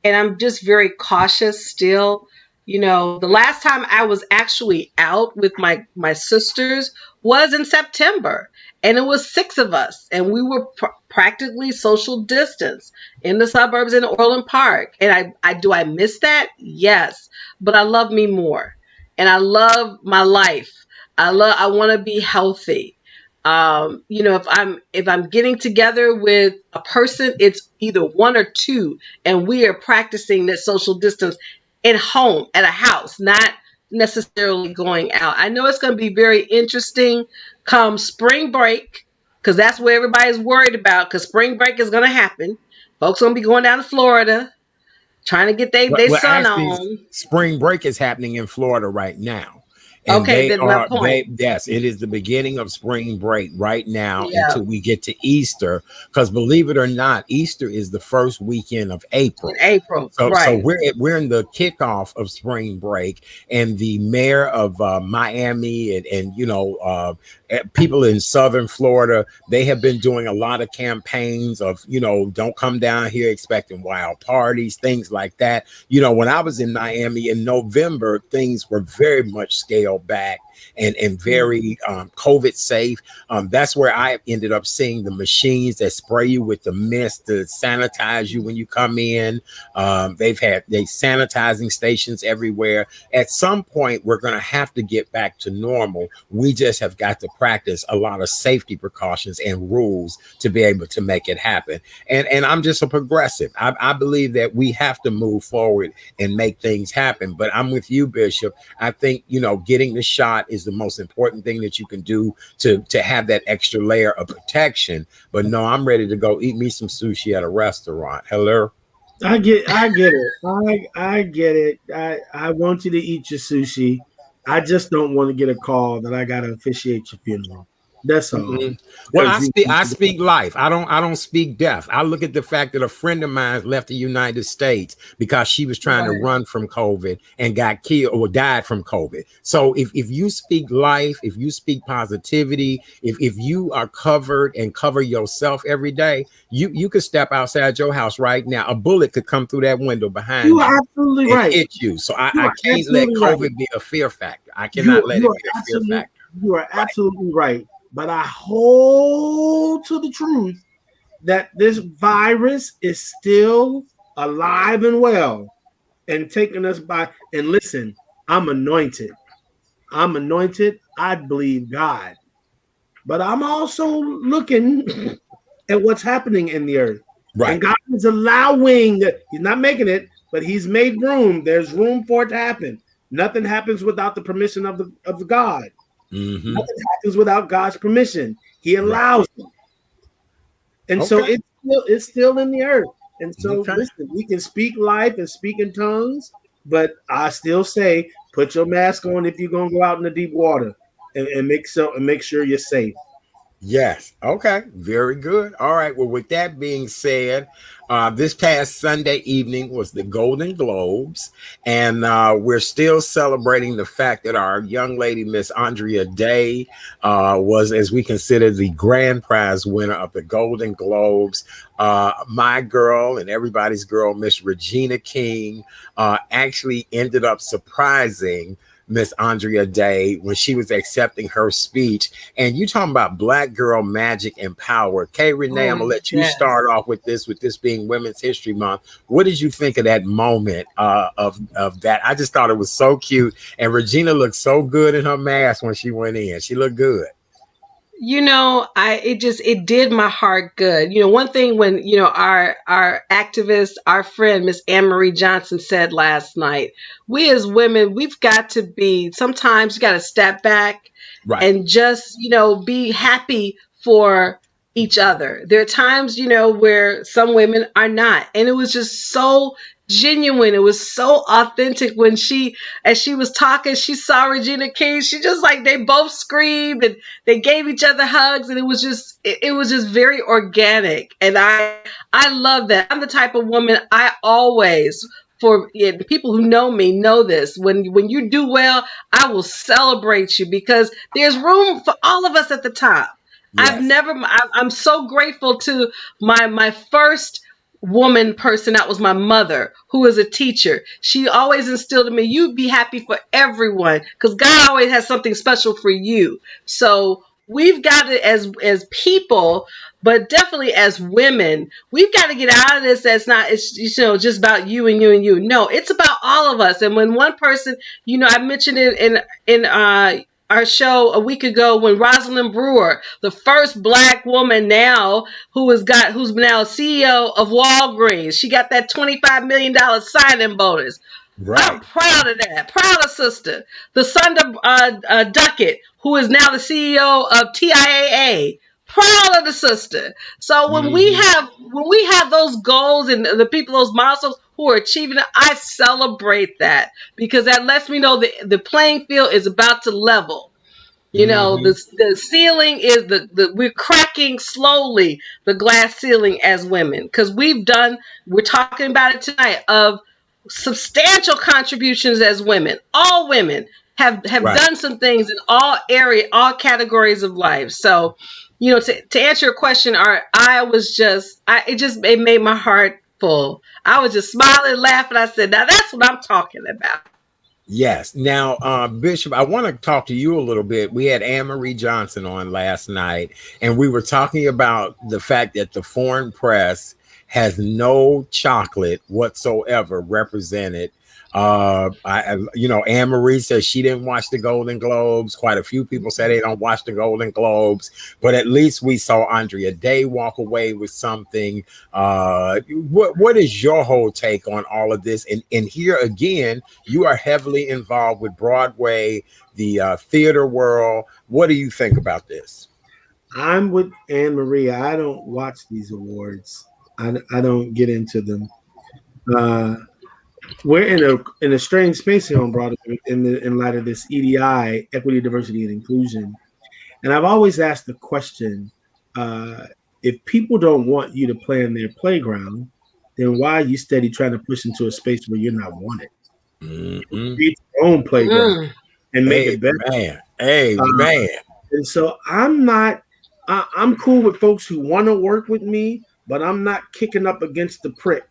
And I'm just very cautious still. The last time I was actually out with my sisters was in September, and it was 6 of us, and we were practically social distance in the suburbs in Orland Park. And I miss that? Yes, but I love me more, and I love my life. I want to be healthy. If I'm getting together with a person, it's either 1 or 2, and we are practicing that social distance at home, at a house, not necessarily going out. I know it's going to be very interesting come spring break, because that's what everybody's worried about, because spring break is going to happen. Folks going to be going down to Florida, trying to get their sun on. Spring break is happening in Florida right now. And okay, my point. Yes, it is the beginning of spring break right now until we get to Easter. Because believe it or not, Easter is the first weekend of April. So we're in the kickoff of spring break, and the mayor of Miami and people in Southern Florida, they have been doing a lot of campaigns of don't come down here expecting wild parties, things like that. When I was in Miami in November, things were very much scaled back and very COVID safe. That's where I ended up seeing the machines that spray you with the mist to sanitize you when you come in. They sanitizing stations everywhere. At some point, we're going to have to get back to normal. We just have got to practice a lot of safety precautions and rules to be able to make it happen. And I'm just a progressive. I believe that we have to move forward and make things happen. But I'm with you, Bishop. I think, getting the shot is the most important thing that you can do to have that extra layer of protection. But no, I'm ready to go eat me some sushi at a restaurant. Hello. I get it. I get it. I want you to eat your sushi. I just don't want to get a call that I got to officiate your funeral. That's all. Mm-hmm. Well, I speak life. I don't speak death. I look at the fact that a friend of mine left the United States because she was trying to run from COVID and got killed or died from COVID. So if you speak life, if you speak positivity, if you are covered and cover yourself every day, you could step outside your house right now. A bullet could come through that window behind you. You are absolutely and right. Hit you. So I can't let COVID be a fear factor. I cannot let it be a fear factor. You are absolutely right. But I hold to the truth that this virus is still alive and well and taking us by. And listen, I'm anointed. I believe God. But I'm also looking at what's happening in the earth. Right. And God is allowing that. He's not making it, but he's made room. There's room for it to happen. Nothing happens without the permission of the God. Mm-hmm. Nothing happens without God's permission. He allows it. And so it's still in the earth. And so listen, we can speak life and speak in tongues, but I still say put your mask on if you're going to go out in the deep water. and make sure you're safe. Yes. Okay. Very good. All right. Well, with that being said, this past Sunday evening was the Golden Globes, and we're still celebrating the fact that our young lady, Miss Andrea Day, was, as we consider, the grand prize winner of the Golden Globes. My girl and everybody's girl, Miss Regina King, actually ended up surprising Miss Andrea Day when she was accepting her speech. And you talking about Black girl magic and power. K Renée, I'm gonna let you start off with this being Women's History Month. What did you think of that moment of that? I just thought it was so cute. And Regina looked so good in her mask when she went in. She looked good. It did my heart good. One thing when, our activist, our friend, Miss Anne-Marie Johnson said last night, we as women, we've got to sometimes you got to step back and just, be happy for each other. There are times, where some women are not. And it was just so genuine. It was so authentic when as she was talking, she saw Regina King. She just they both screamed and they gave each other hugs, and it was just very organic. And I love that. I'm the type of woman I always, the people who know me know this. When you do well, I will celebrate you because there's room for all of us at the top. Yes. I'm so grateful to my first woman person. That was my mother, who was a teacher. She always instilled in me, you be happy for everyone because God always has something special for you. So we've got to, as people, but definitely as women, we've got to get out of this. It's just about you and you and you. No, it's about all of us. And when one person, I mentioned it in our show a week ago when Rosalind Brewer, the first Black woman now who's now CEO of Walgreens, she got that $25 million signing bonus. Right. I'm proud of that. Proud of sister. The Sunda Duckett, who is now the CEO of TIAA. Proud of the sister. So when we have those goals and the people, those milestones who are achieving it, I celebrate that because that lets me know the playing field is about to level. The ceiling is we're cracking slowly the glass ceiling as women because we're talking about it tonight of substantial contributions as women. All women have done some things in all categories of life. So, to answer your question, it made my heart full. I was just smiling, laughing. I said, now that's what I'm talking about. Yes. Now, Bishop, I want to talk to you a little bit. We had Anne-Marie Johnson on last night, and we were talking about the fact that the foreign press has no chocolate whatsoever represented. Anne-Marie says she didn't watch the Golden Globes. Quite a few people say they don't watch the Golden Globes, but at least we saw Andrea Day walk away with something. What is your whole take on all of this? And here again, you are heavily involved with Broadway, the theater world. What do you think about this? I'm with Anne-Marie. I don't watch these awards. I don't get into them. We're in a strange space here on Broadway in light of this EDI, equity, diversity, and inclusion. And I've always asked the question: if people don't want you to play in their playground, then why are you steady trying to push into a space where you're not wanted? Create your own playground and make it better. Amen. And so I'm cool with folks who want to work with me, but I'm not kicking up against the prick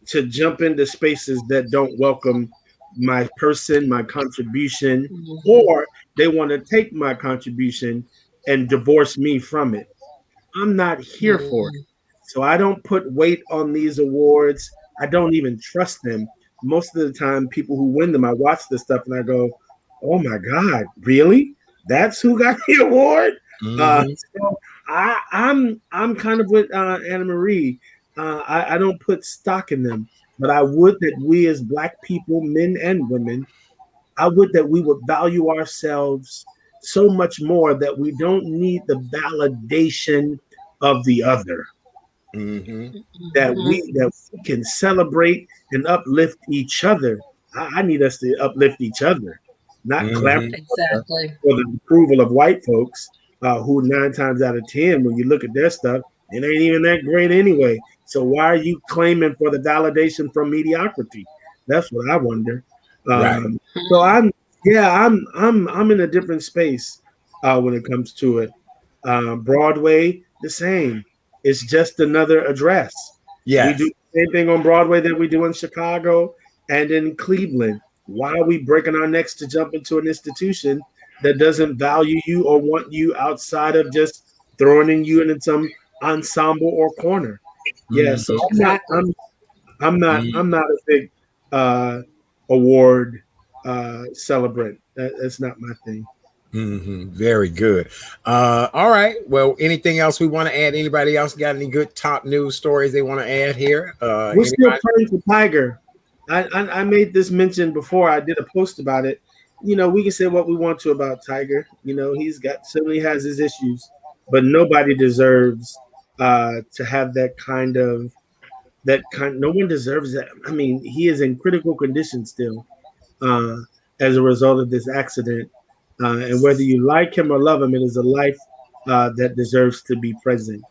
to jump into spaces that don't welcome my person, my contribution, or they want to take my contribution and divorce me from it. I'm not here for it. So I don't put weight on these awards. I don't even trust them. Most of the time, people who win them, I watch this stuff and I go, oh my God, really? That's who got the award? So I'm kind of with Anne-Marie. I don't put stock in them, but I would that we as Black people, men and women, I would that we would value ourselves so much more that we don't need the validation of the other. That we can celebrate and uplift each other. I need us to uplift each other. not clapping exactly for the approval of white folks, who 9 times out of 10, when you look at their stuff, it ain't even that great anyway. So why are you claiming for the validation from mediocrity? That's what I wonder. Right. So I'm in a different space when it comes to it. Broadway, the same. It's just another address. Yes. We do the same thing on Broadway that we do in Chicago and in Cleveland. Why are we breaking our necks to jump into an institution that doesn't value you or want you outside of just throwing you in some ensemble or corner? Yeah, so I'm not a big award celebrant. That's not my thing. Very good. All right. Well, anything else we want to add? Anybody else got any good top news stories they want to add here? We're still praying for Tiger. I made this mention before. I did a post about it. You know, we can say what we want to about Tiger. You know, certainly has his issues, but nobody deserves to have that kind. No one deserves that. I mean, he is in critical condition still as a result of this accident. And whether you like him or love him, it is a life that deserves to be present.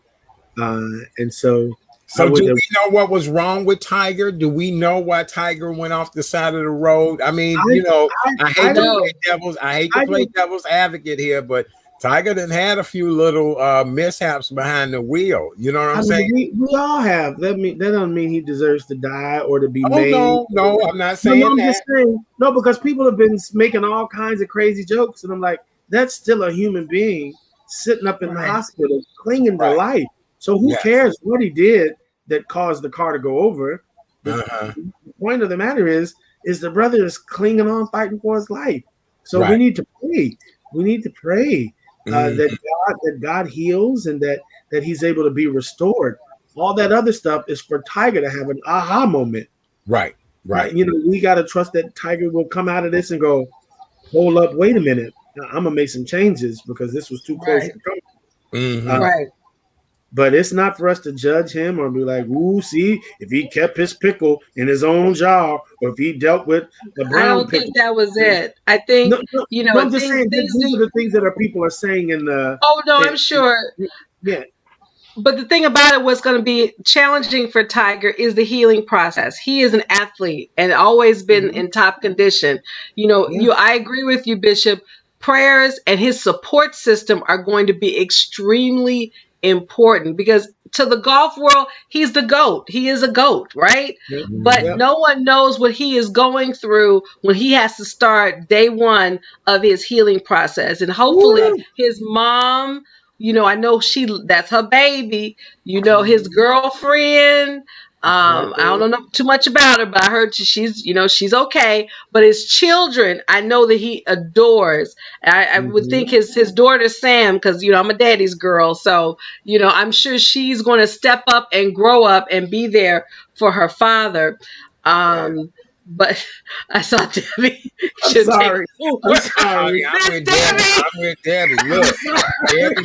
And so do we know what was wrong with Tiger? Do we know why Tiger went off the side of the road? I mean, I hate to play devil's advocate here, but Tiger done had a few little mishaps behind the wheel. You know what I'm saying? We all have. That doesn't mean he deserves to die or to be made. No, I'm not saying that. Just saying, no, because people have been making all kinds of crazy jokes, and I'm like, that's still a human being sitting up in the hospital, clinging to life. So who cares what he did that caused the car to go over? The point of the matter is the brother is clinging on, fighting for his life. So we need to pray. We need to pray. That God heals and that he's able to be restored. All that other stuff is for Tiger to have an aha moment. Right. You know, we got to trust that Tiger will come out of this and go, hold up, wait a minute. I'm going to make some changes because this was too close to come. But it's not for us to judge him or be like, ooh, see, if he kept his pickle in his own jar or if he dealt with the brown I don't think that was it. I think, I'm just saying, these are the things that people are saying in the... Oh, no, I'm sure. Yeah. But the thing about it, what's going to be challenging for Tiger is the healing process. He is an athlete and always been in top condition. I agree with you, Bishop. Prayers and his support system are going to be extremely important because to the golf world, he's the GOAT. He is a GOAT, right? But no one knows what he is going through when he has to start day one of his healing process. And hopefully his mom, I know that's her baby, his girlfriend, I don't know too much about her, but I heard she's okay. But his children, I know that he adores. I would think his daughter Sam, because I'm a daddy's girl, so I'm sure she's going to step up and grow up and be there for her father. But I saw Debbie. I'm sorry. I'm with Debbie. Look, Debbie,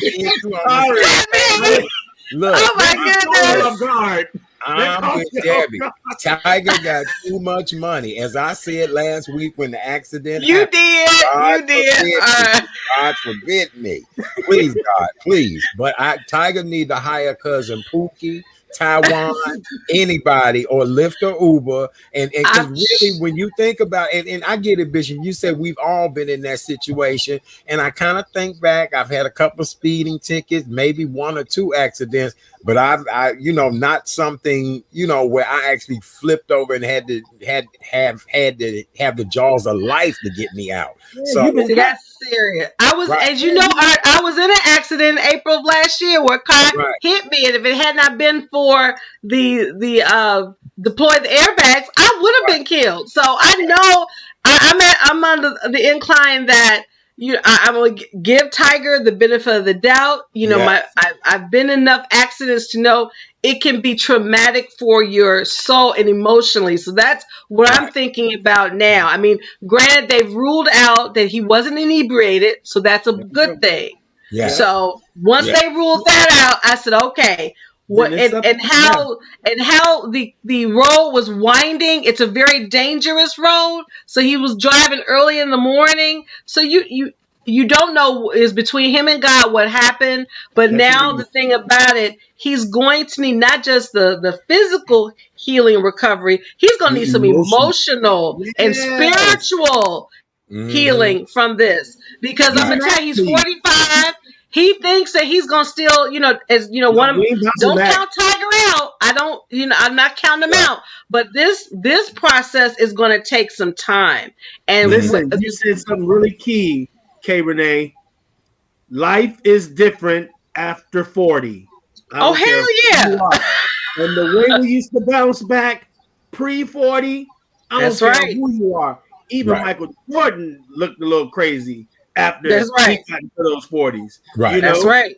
look. Oh my goodness. I'm with Debbie. Tiger got too much money. As I said last week when the accident happened. You did. God forbid me. Please, God, please. But Tiger need to hire cousin Pookie, Taiwan, anybody, or Lyft or Uber. And because really, when you think about it, and I get it, Bishop, you said we've all been in that situation. And I kind of think back, I've had a couple of speeding tickets, maybe 1 or 2 accidents, but I not something, where I actually flipped over and had to have the jaws of life to get me out. So that's serious. I was, as you know, I was in an accident in April of last year where a car hit me, and if it had not been for the deploy the airbags, I would have been killed. So I know I'm on the incline that I'm gonna give Tiger the benefit of the doubt. I've been in enough accidents to know it can be traumatic for your soul and emotionally. So that's what I'm thinking about now. I mean, granted, they've ruled out that he wasn't inebriated, so that's a good thing. Yeah. So once they ruled that out, I said, okay, what and how the road was winding. It's a very dangerous road. So he was driving early in the morning. So you don't know is between him and God what happened. But now the thing about it, he's going to need not just the physical healing recovery. He's going to need some emotional and spiritual healing from this, because I'm gonna tell you, he's 45. He thinks that he's gonna still, don't count Tiger out. I'm not counting him out. But this process is gonna take some time. And listen, you said something really key, K Renée. Life is different after 40. Oh, hell yeah. And the way we used to bounce back pre-40, I don't care who you are. Even Michael Jordan looked a little crazy after he got into those 40s. Right. That's right.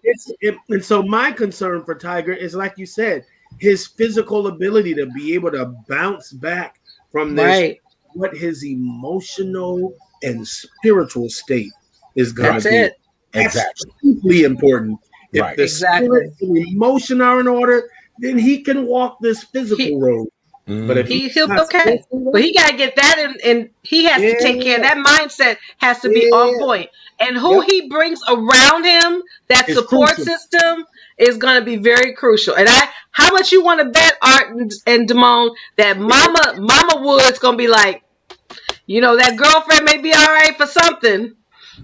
And so my concern for Tiger is, like you said, his physical ability to be able to bounce back from this, what his emotional and spiritual state is going to be. It. That's extremely important. If the spirit and emotion are in order, then he can walk this physical road. But if he'll be okay. But he got to get that and he has to take care of that. Mindset has to be on point. And who he brings around him, that support system, is going to be very crucial. And how much you want to bet, Art and DeMone, that Mama Wood's going to be like, that girlfriend may be all right for something.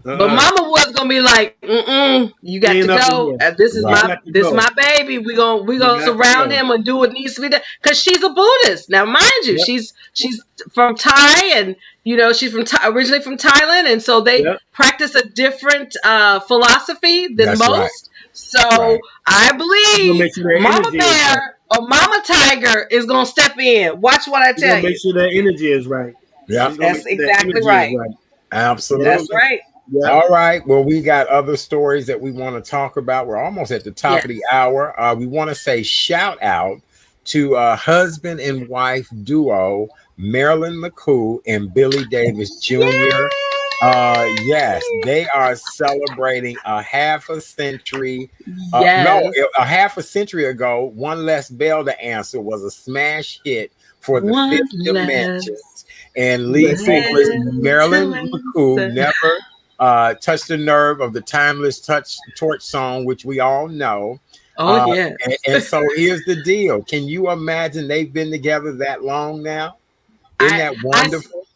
But Mama was gonna be like, you got to go. This is my baby. We gonna surround him and do what needs to be done. Because she's a Buddhist. Now, mind you, she's from Thai, and she's originally from Thailand, and so they practice a different philosophy than most. Right. So I believe Mama Bear or Mama Tiger is gonna step in. Watch what I tell you. Make sure that energy is right. Yeah, that's exactly right. Absolutely, that's right. Yeah. All right. Well, we got other stories that we want to talk about. We're almost at the top of the hour. We want to say shout out to husband and wife duo Marilyn McCoo and Billy Davis Jr. Yes, they are celebrating a half a century. A half a century ago, One Less Bell to Answer was a smash hit for the Fifth Dimensions. And lead vocalist Marilyn McCoo never touched the nerve of the timeless torch song, which we all know. And so here's the deal. Can you imagine they've been together that long now? Isn't that wonderful?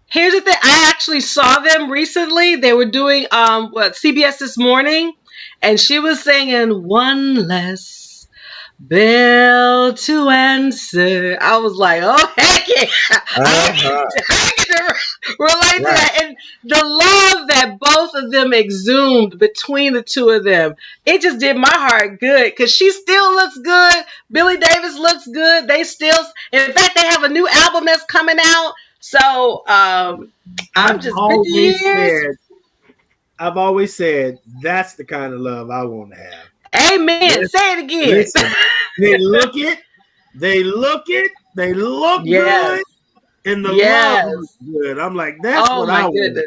Here's the thing. I actually saw them recently. They were doing CBS This Morning, and she was singing One Less Bell to Answer. I was like, oh, heck yeah. I get to relate to that. And the love that both of them exhumed between the two of them, it just did my heart good, because she still looks good. Billy Davis looks good. In fact, they have a new album that's coming out. So I'm just 50 years. I've always said that's the kind of love I want to have. Amen. Listen, say it again. Listen, they look good, and the love is good. I'm like, that's what I want.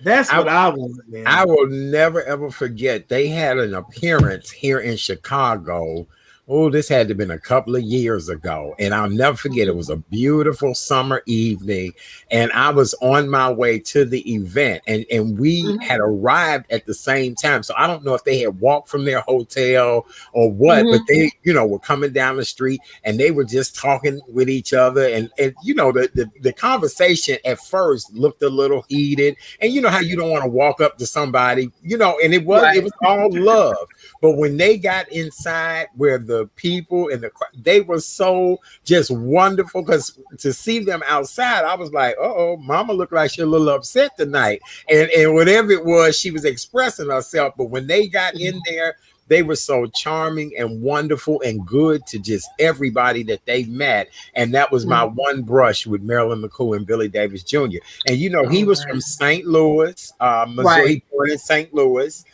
That's what I want, man. I will never ever forget. They had an appearance here in Chicago. Oh, this had to have been a couple of years ago. And I'll never forget, it was a beautiful summer evening. And I was on my way to the event. And we had arrived at the same time. So I don't know if they had walked from their hotel or what, but they, were coming down the street and they were just talking with each other. And the conversation at first looked a little heated. And you know how you don't want to walk up to somebody, and it was all love. But when they got inside where the people and they were so just wonderful, because to see them outside, I was like, Mama looked like she's a little upset tonight. And whatever it was, she was expressing herself. But when they got in there, they were so charming and wonderful and good to just everybody that they met. And that was my one brush with Marilyn McCoo and Billy Davis Jr. And, he was from St. Louis, Missouri, born in St. Louis.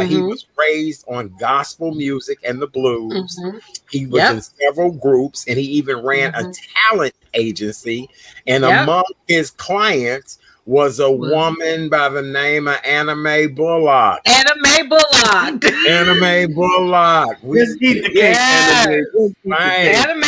He was raised on gospel music and the blues. He was in several groups, and he even ran a talent agency. And among his clients was a woman by the name of Anime Bullock. Anime Bullock. Anime Bullock. Just eat the cake. Anime.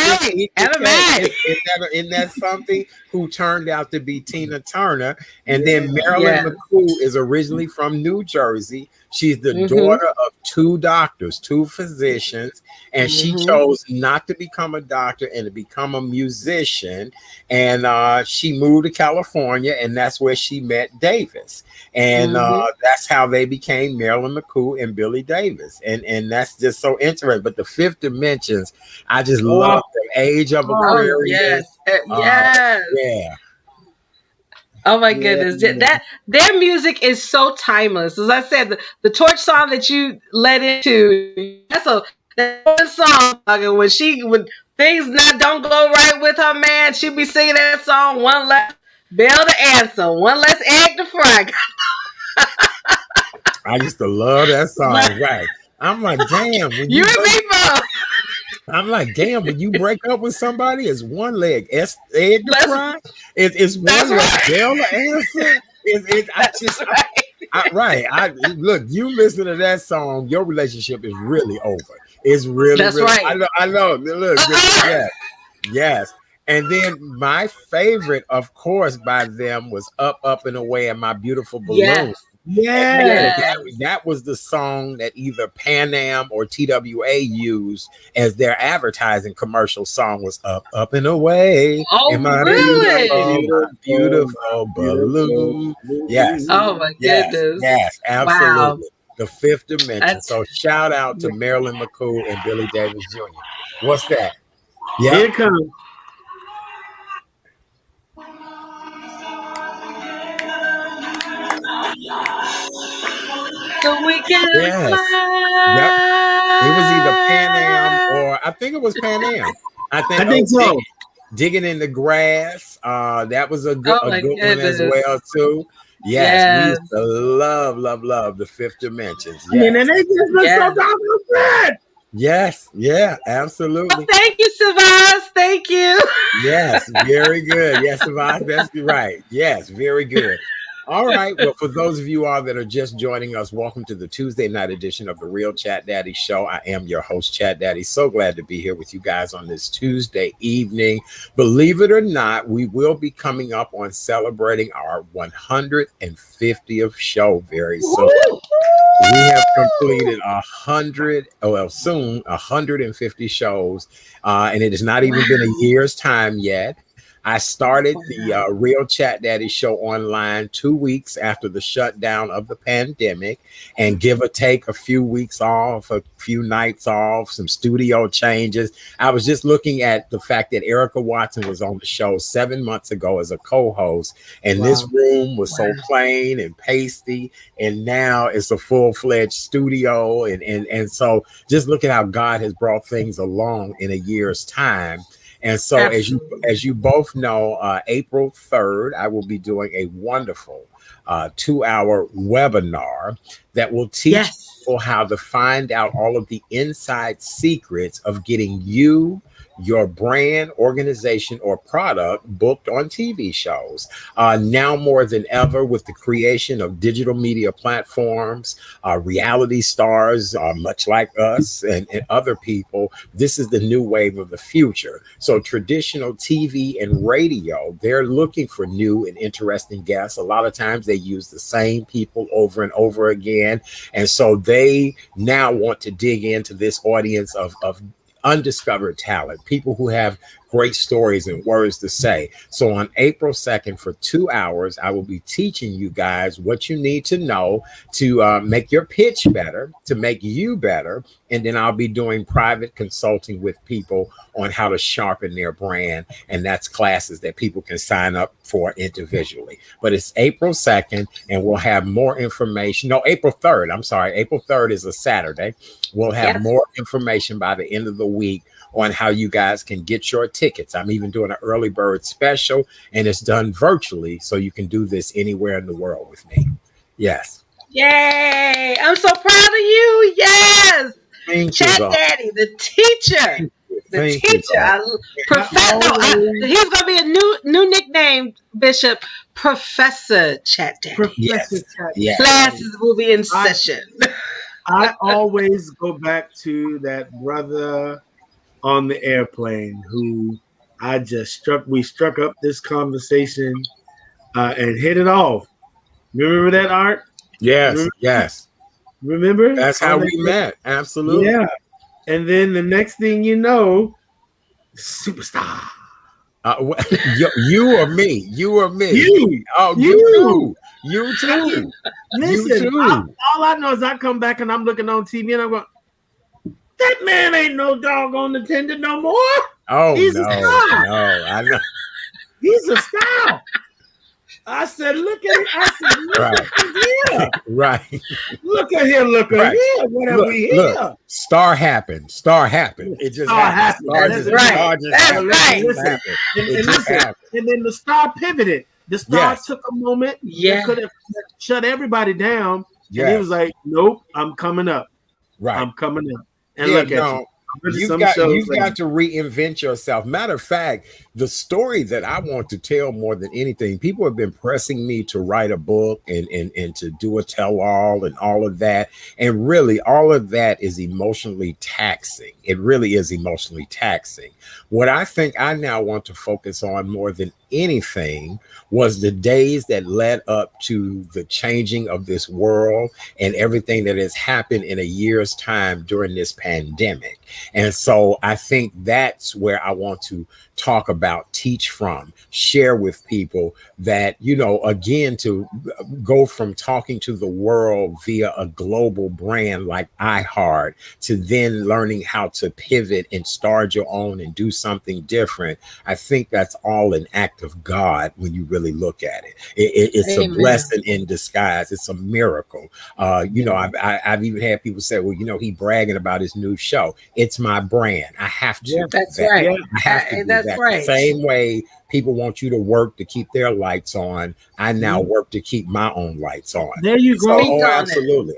Isn't that something? Who turned out to be Tina Turner. And then Marilyn McCoo is originally from New Jersey. She's the daughter of two doctors, two physicians, and she chose not to become a doctor and to become a musician. And she moved to California, and that's where she met Davis. And that's how they became Marilyn McCoo and Billy Davis. And that's just so interesting. But the Fifth Dimensions, I just love the Age of Aquarius. Yeah. Oh my goodness. Their music is so timeless. As I said, the Torch song that you led into, that's one song. When things don't go right with her man, she'll be singing that song, one less bell to answer, one less egg to fry. I used to love that song. Right. I'm like, damn. I'm like, damn, when you break up with somebody, it's one leg egg to fry. It's one leg bell to answer. Look, you listen to that song, your relationship is really over. It's really, right. I know. Look, yes. And then my favorite, of course, by them was Up and Away and My Beautiful Balloon. That was the song that either Pan Am or TWA used as their advertising commercial song. Was Up and Away. Oh, really? Beautiful balloon. Yes. Oh my goodness. Yes, absolutely. Wow. The Fifth Dimension. So shout out to Marilyn McCoo and Billy Davis Jr. What's that? Yeah. Here it comes. So we can fly. Yep. It was either Pan Am or I think it was Pan Am. I think so. Digging in the Grass. That was a good one as well too. Yes, we used to love the Fifth Dimensions. Yes. And they just look so good. Yes, absolutely. Oh, thank you, Savas. Thank you. Yes, very good. Yes, Savas, that's right. Yes, very good. All right. Well, for those of you all that are just joining us, welcome to the Tuesday night edition of the Real Chat Daddy Show. I am your host, Chat Daddy. So glad to be here with you guys on this Tuesday evening. Believe it or not, we will be coming up on celebrating our 150th show very soon. We have completed 150 shows, and it has not even been a year's time yet. I started the Real Chat Daddy Show online 2 weeks after the shutdown of the pandemic, and give or take a few weeks off, a few nights off, some studio changes. I was just looking at the fact that Erica Watson was on the show 7 months ago as a co-host, and this room was so plain and pasty, and now it's a full-fledged studio, and so just look at how God has brought things along in a year's time. And so as you both know, April 3rd, I will be doing a wonderful 2-hour webinar that will teach people how to find out all of the inside secrets of getting you, your brand, organization, or product booked on TV shows. Now more than ever, with the creation of digital media platforms, reality stars, much like us and other people, this is the new wave of the future. So traditional TV and radio, they're looking for new and interesting guests. A lot of times they use the same people over and over again. And so they now want to dig into this audience of undiscovered talent, people who have great stories and words to say. So on April 2nd for 2 hours, I will be teaching you guys what you need to know to make your pitch better, to make you better. And then I'll be doing private consulting with people on how to sharpen their brand. And that's classes that people can sign up for individually. But it's April 2nd, and we'll have more information. No, April 3rd. I'm sorry. April 3rd is a Saturday. We'll have more information by the end of the week on how you guys can get your tickets. I'm even doing an early bird special, and it's done virtually, so you can do this anywhere in the world with me. Yes. Yay! I'm so proud of you. Yes. Thank Chat you, Daddy, the teacher. The teacher. He's going to be a new nickname, Bishop. Professor Chat Daddy. Professor Chat Daddy. Classes will be in session. I always go back to that brother on the airplane who we struck up this conversation and hit it off. Remember that, Art? Yes, yes. Remember? That's how we met. Absolutely. Yeah. And then the next thing you know, superstar. You or me? You or me? You. Oh, you too. Listen, all I know is I come back and I'm looking on TV and I'm going, that man ain't no doggone attendant no more. Oh, he's a star. No, I know. He's a star. I said, look at here. Right. Look at here. What have we here? Look, star happened. It just happened. That's right. And then the star pivoted. The star took a moment. Yeah. Could have shut everybody down. And he was like, nope, I'm coming up. Right. I'm coming up. And look at you. You've got to reinvent yourself. Matter of fact, the story that I want to tell more than anything, people have been pressing me to write a book and to do a tell-all and all of that. And really, all of that is emotionally taxing. It really is emotionally taxing. What I think I now want to focus on more than anything was the days that led up to the changing of this world and everything that has happened in a year's time during this pandemic. And so I think that's where I want to talk about, teach from, share with people that, again, to go from talking to the world via a global brand like iHeart to then learning how to pivot and start your own and do something different. I think that's all an act of God when you really look at it. It's Amen. A blessing in disguise. It's a miracle. I've even had people say, well, he bragging about his new show. It's my brand. I have to. Yeah, that's right. I have to do that's that. Right. The same way people want you to work to keep their lights on, I now work to keep my own lights on. There you go. Absolutely.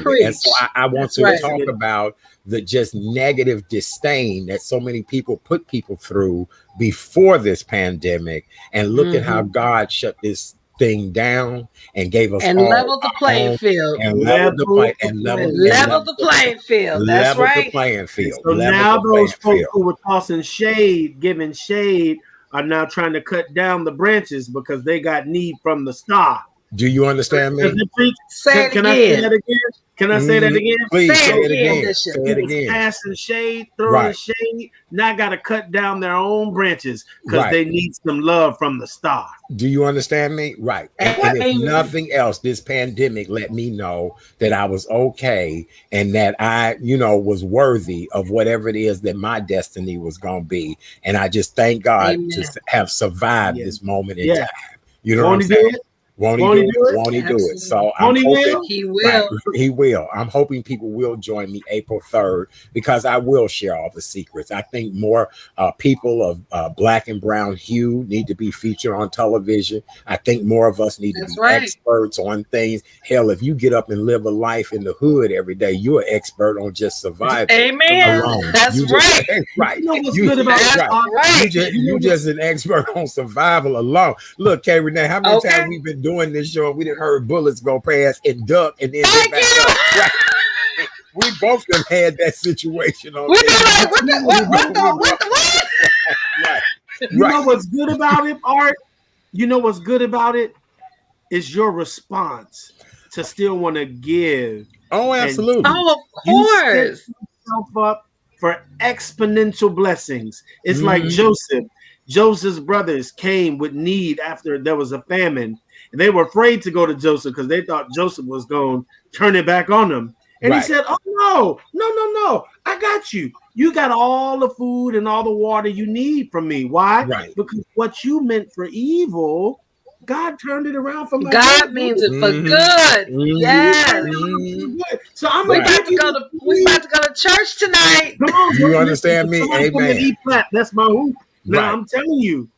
Preach. And so I want to talk about the just negative disdain that so many people put people through before this pandemic, and look at how God shut this thing down and gave us and leveled the playing field. And leveled the playing field. That's right. The playing field. So now those folks who were tossing shade, giving shade, are now trying to cut down the branches because they got need from the star. Do you understand me? Can I say that again? Can I say that again? Please say it again. Say it again. Passing shade, throwing shade. Now got to cut down their own branches because they need some love from the star. Do you understand me? Right. And if nothing else, this pandemic let me know that I was okay and that I, was worthy of whatever it is that my destiny was going to be. And I just thank God to have survived this moment in time. You know what I'm saying? Won't he do it? So I'm hoping he will. Right, he will. I'm hoping people will join me April 3rd because I will share all the secrets. I think more people of Black and brown hue need to be featured on television. I think more of us need to be experts on things. Hell, if you get up and live a life in the hood every day, you're an expert on just surviving. Amen. Alone. That's right. Right. You just an expert on survival alone. Look, K Renée, how many times we've been doing this show and we didn't heard bullets go past and duck and then get back up. Right. We both have had that situation on what? Right. You know what's good about it, Art? You know what's good about it is your response to still want to give. Oh, absolutely. Oh, of course. You set yourself up for exponential blessings. It's like Joseph. Joseph's brothers came with need after there was a famine. And they were afraid to go to Joseph because they thought Joseph was going to turn it back on them. And he said, oh, no. I got you. You got all the food and all the water you need from me. Why? Right. Because what you meant for evil, God turned it around for my God means it for good. Yes. So I'm we about to go to church tonight. Come on, you understand me? Amen. That's my hoop. Now I'm telling you.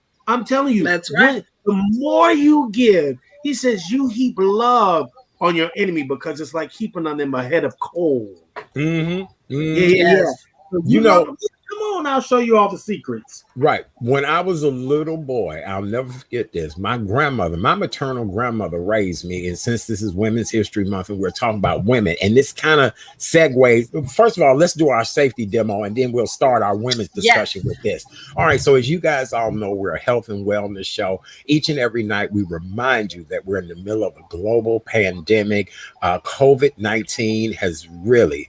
That's right. The more you give, he says you heap love on your enemy because it's like heaping on them a head of coal. Mm-hmm. Yeah. So come and I'll show you all the secrets. Right. When I was a little boy, I'll never forget this. My grandmother, my maternal grandmother raised me. And since this is Women's History Month and we're talking about women, and this kind of segues, first of all, let's do our safety demo and then we'll start our women's discussion with this. All right. So as you guys all know, we're a health and wellness show. Each and every night, we remind you that we're in the middle of a global pandemic. COVID-19 has really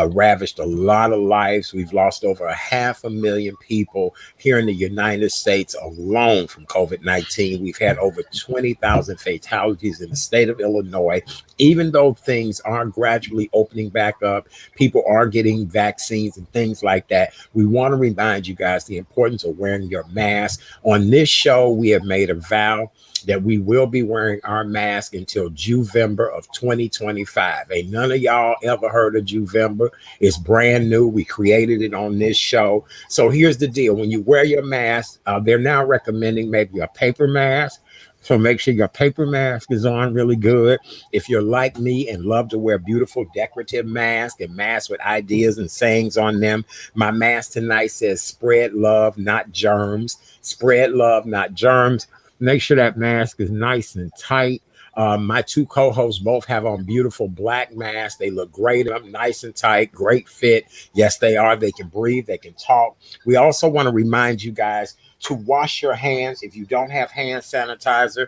ravished a lot of lives. We've lost over 500,000 people here in the United States alone from COVID-19. We've had over 20,000 fatalities in the state of Illinois. Even though things are gradually opening back up, people are getting vaccines and things like that, we want to remind you guys the importance of wearing your mask. On this show, we have made a vow that we will be wearing our mask until Juvember of 2025. Ain't none of y'all ever heard of Juvember. It's brand new. We created it on this show. So here's the deal. When you wear your mask, they're now recommending maybe a paper mask. So make sure your paper mask is on really good. If you're like me and love to wear beautiful decorative masks and masks with ideas and sayings on them, my mask tonight says spread love, not germs. Spread love, not germs. Make sure that mask is nice and tight. My two co-hosts both have on beautiful black masks. They look great. I'm nice and tight, great fit. Yes, they are. They can breathe. They can talk. We also want to remind you guys to wash your hands. If you don't have hand sanitizer,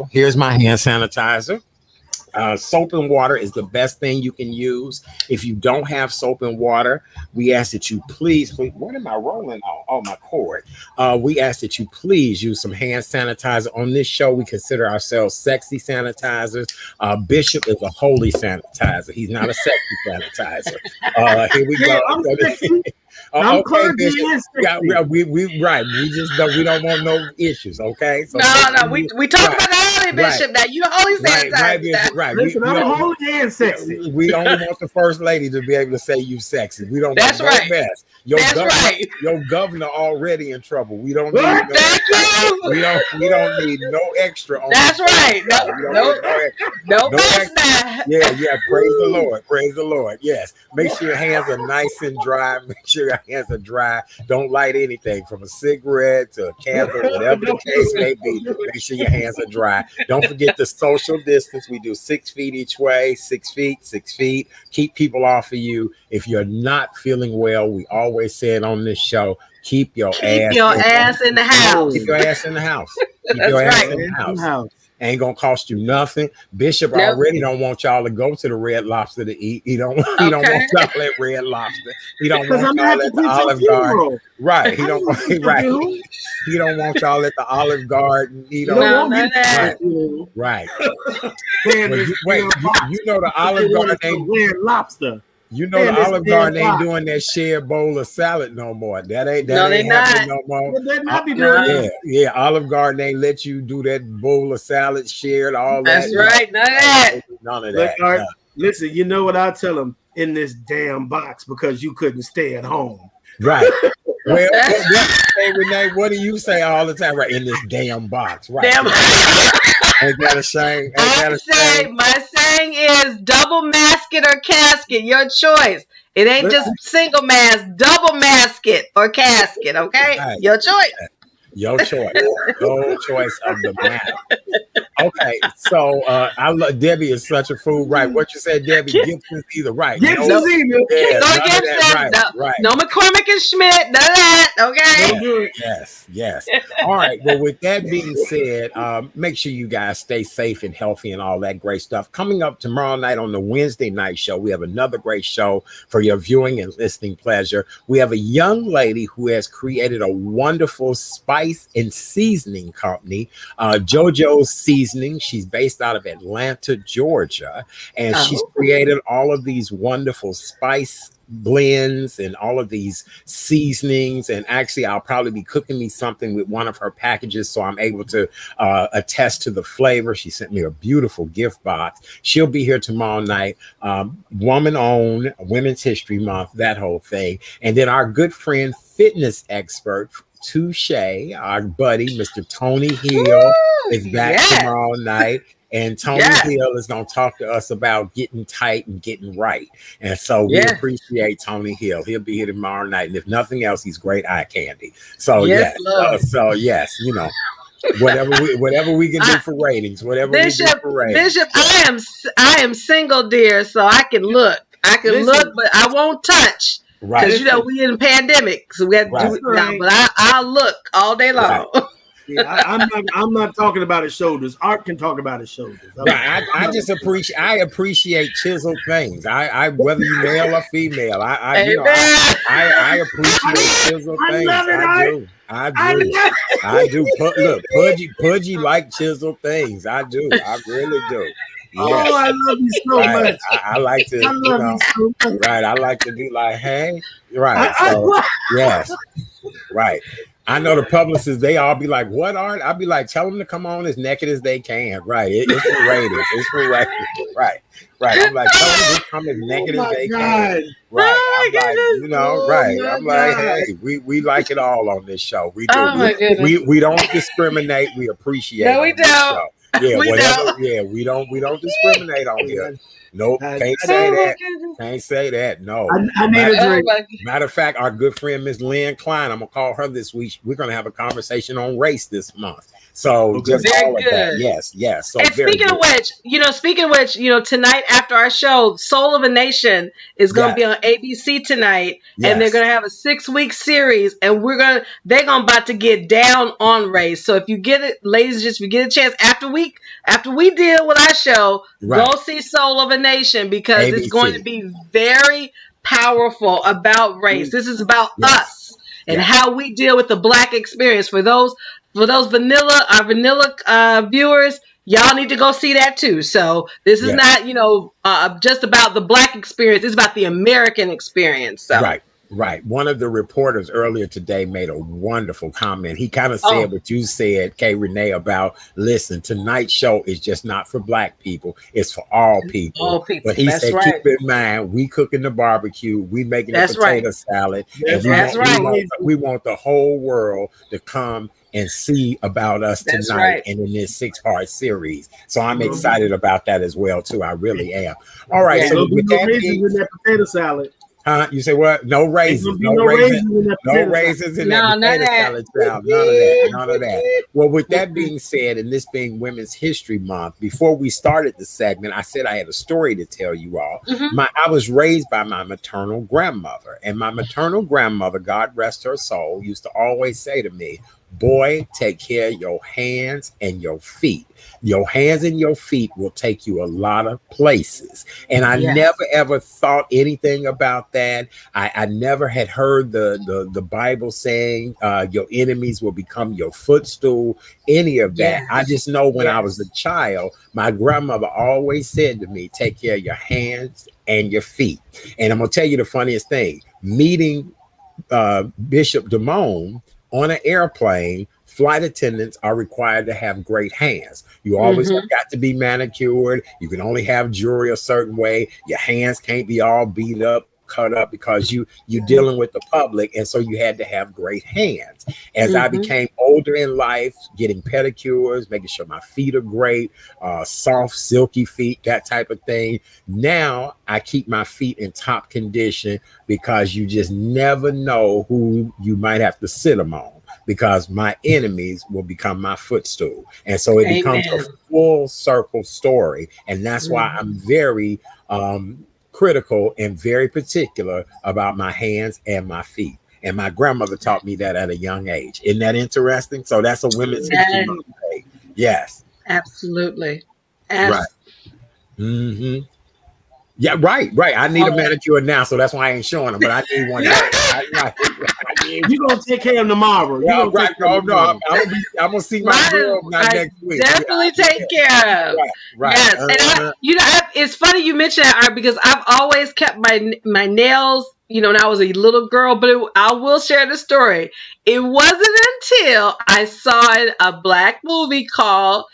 here's my hand sanitizer. Soap and water is the best thing you can use. If you don't have soap and water, we ask that you please, what am I rolling on? Oh, my cord. We ask that you please use some hand sanitizer. On this show, we consider ourselves sexy sanitizers. Bishop is a holy sanitizer. He's not a sexy sanitizer. Here we go. I'm okay, Bishop. Yeah, we right. We don't want no issues. Okay. So no. We talk about the holy Bishop now. You the holy sanitizer. Right. Listen, I'm holy and sexy. We only want the first lady to be able to say you sexy. We don't want no mess. Your governor already in trouble. We don't need we don't need no extra on That's right. No extra. Yeah, praise the Lord. Praise the Lord. Yes. Make sure your hands are nice and dry. Make sure your hands are dry. Don't light anything from a cigarette to a candle, whatever the case may be. Make sure your hands are dry. Don't forget the social distance. We do 6 feet each way, 6 feet, 6 feet. Keep people off of you. If you're not feeling well, we always say it on this show, keep your ass in the house. Keep your ass in the house. Keep your ass in the house. Ain't gonna cost you nothing. Bishop already don't want y'all to go to the Red Lobster to eat. He don't want y'all at Red Lobster. He don't want y'all at the Olive Garden. Right. He don't want y'all at the Olive Garden. He don't want that. Right. Wait, you know the Olive Garden ain't Red Lobster. You know the Olive Garden ain't doing that shared bowl of salad no more. That ain't happening no more. They're not be doing that. Yeah. Olive Garden ain't let you do that bowl of salad shared, all that. That's right. None of that. Look, listen, you know what I tell them in this damn box because you couldn't stay at home. Right. Well, hey, Renee, what do you say all the time? Right, in this damn box. Right. Ain't that a shame? My saying is double masket or casket, your choice. It ain't just single mask, double masket or casket, okay? Right. Your choice. Your choice. Your choice of the matter. Okay, so Debbie is such a fool. Right. What you said, Debbie, Gibson's either. Right. Gibson's either. Yeah, no Gibson. Right. No McCormick and Schmidt. None of that. Okay. Yes. All right. Well, with that being said, make sure you guys stay safe and healthy and all that great stuff. Coming up tomorrow night on the Wednesday night show, we have another great show for your viewing and listening pleasure. We have a young lady who has created a wonderful spice and seasoning company, Jojo's Seasoning. She's based out of Atlanta, Georgia, and she's created all of these wonderful spice blends and all of these seasonings. And actually, I'll probably be cooking me something with one of her packages, so I'm able to attest to the flavor. She sent me a beautiful gift box. She'll be here tomorrow night. Woman-owned, Women's History Month, that whole thing. And then our good friend, fitness expert Touche, our buddy, Mr. Tony Hill, is back tomorrow night. And Tony Hill is going to talk to us about getting tight and getting right. And so we appreciate Tony Hill. He'll be here tomorrow night. And if nothing else, he's great eye candy. So, yes, you know. Whatever we can do for ratings, Bishop, I am single, dear, so I can look. Look, but I won't touch. Right. Because, you know, we in a pandemic, so we have to do it now. But I'll look all day long. Right. Yeah, I'm not talking about his shoulders. Art can talk about his shoulders. I appreciate chiseled things. I whether you male or female, I appreciate chiseled things. I do. Look, Pudgy like chiseled things. I do. I really do. Yes. Oh, I love you so much. I like to, I like to be like, hey, right. So, yes, right. I know the publicists, they all be like, what, Art? I'll be like, tell them to come on as naked as they can. Right. It's for ratings. It's for ratings. Right. I'm like, tell them to just come as naked as they can. Right. I'm like, you know, I'm like, hey, we like it all on this show. We do. Oh my goodness. We don't discriminate. We appreciate it. No, we don't. Yeah, we don't discriminate on here. Nope, can't say that. Can't say that. No. I need a drink. Matter of fact, our good friend Miss Lynn Klein, I'm gonna call her this week. We're gonna have a conversation on race this month. So just all of that. Yes. So and speaking of which, tonight after our show, Soul of a Nation is gonna be on ABC tonight, and they're gonna have a 6-week series, and they're gonna about to get down on race. So if you get it, ladies, if you get a chance after we deal with our show, go see Soul of a Nation, because ABC. It's going to be very powerful about race. This is about us and how we deal with the Black experience. For those vanilla viewers, y'all need to go see that too. So this is not, just about the Black experience. It's about the American experience. So. Right. One of the reporters earlier today made a wonderful comment. He kind of said what you said, K Renée, about, listen, tonight's show is just not for Black people. It's for all people. All people. But he said, keep in mind, we cooking the barbecue, we making the potato salad. And we want the whole world to come and see about us tonight and in this 6-part series. So I'm excited about that as well, too. I really am. All right. So with that being said, potato salad. You say what? No raisins. No raisins in that potato salad. None of that. Well, with that being said, and this being Women's History Month, before we started the segment, I said I had a story to tell you all. I was raised by my maternal grandmother, and my maternal grandmother, God rest her soul, used to always say to me, boy, take care of your hands and your feet. Your hands and your feet will take you a lot of places. And I never, ever thought anything about that. I never had heard the Bible saying your enemies will become your footstool, any of that. I just know when I was a child, my grandmother always said to me, take care of your hands and your feet. And I'm going to tell you the funniest thing. Meeting Bishop DeMone on an airplane, flight attendants are required to have great hands. You always have got to be manicured. You can only have jewelry a certain way. Your hands can't be all beat up, cut up, because you're dealing with the public. And so you had to have great hands. As I became older in life, getting pedicures, making sure my feet are great, soft, silky feet, that type of thing. Now I keep my feet in top condition, because you just never know who you might have to sit them on, because my enemies will become my footstool. And so it becomes a full circle story. And that's why I'm very critical and very particular about my hands and my feet. And my grandmother taught me that at a young age. Isn't that interesting? So that's a Women's History Month day. Yes. Absolutely. Right. Yeah, right. I need a manicure now, so that's why I ain't showing them, but I need one. You're going to take care of them tomorrow. I'm going to see my girl next week. Definitely take care of. Right. Yes. And it's funny you mentioned that, Art, because I've always kept my nails, when I was a little girl, but I will share the story. It wasn't until I saw a Black movie called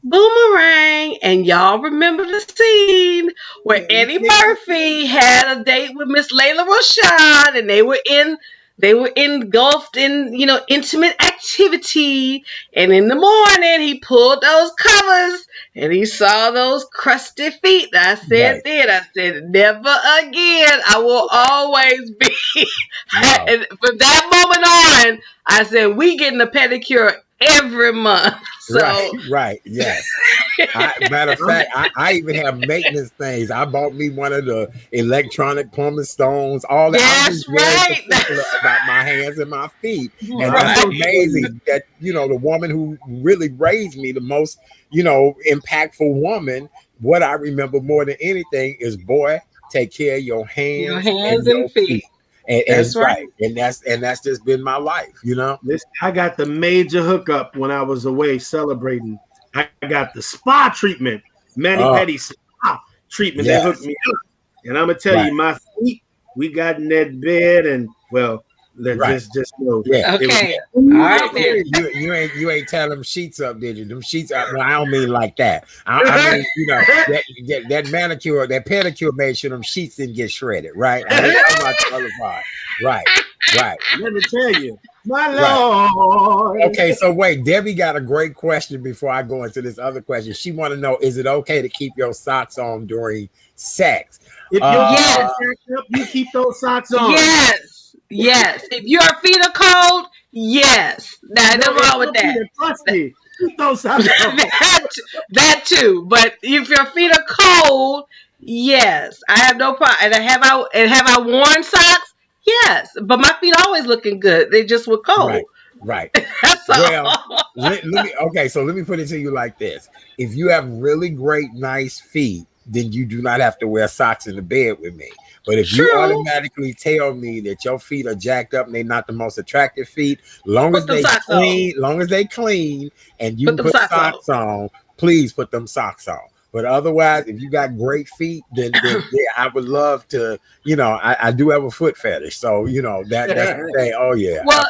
Boomerang, and y'all remember the scene where Eddie Murphy had a date with Miss Layla Rashad, and they were in they were engulfed in, intimate activity. And in the morning, he pulled those covers and he saw those crusty feet. I said, never again. I will always be. Wow. And from that moment on, I said, we getting a pedicure every month. So right, yes. Matter of fact, I even have maintenance things. I bought me one of the electronic pumice stones. All that. Yes, I'm very particular about my hands and my feet, and that's amazing. That the woman who really raised me, the most impactful woman. What I remember more than anything is, boy, take care of your hands and your feet. And that's right. And that's just been my life, Listen, I got the major hookup when I was away celebrating. I got the spa treatment, mani-pedi spa treatment. Yes. They hooked me up. And I'm gonna tell you, my feet, we got in that bed, and just know. Yeah. Okay. All right, man. You ain't tearing them sheets up, did you? Them sheets up. Well, I don't mean like that. I mean, that manicure, that pedicure made sure them sheets didn't get shredded, right? I ain't talking about the other part. Right. Let me tell you, my Lord. Okay, so wait, Debbie got a great question before I go into this other question. She want to know, is it okay to keep your socks on during sex? If you keep those socks on. Yes. If your feet are cold, yes. Nothing wrong with that. Trust me. Keep those socks on. that too. But if your feet are cold, yes. I have no problem. And have I worn socks? Yes. But my feet always looking good. They just were cold. Right. That's all. Well, let me put it to you like this. If you have really great, nice feet, then you do not have to wear socks in the bed with me. But if you automatically tell me that your feet are jacked up and they're not the most attractive feet, long as they clean, and you put socks on, please put them socks on. But otherwise, if you got great feet, then I would love to, I do have a foot fetish. So, that's the thing. Oh, yeah. Well,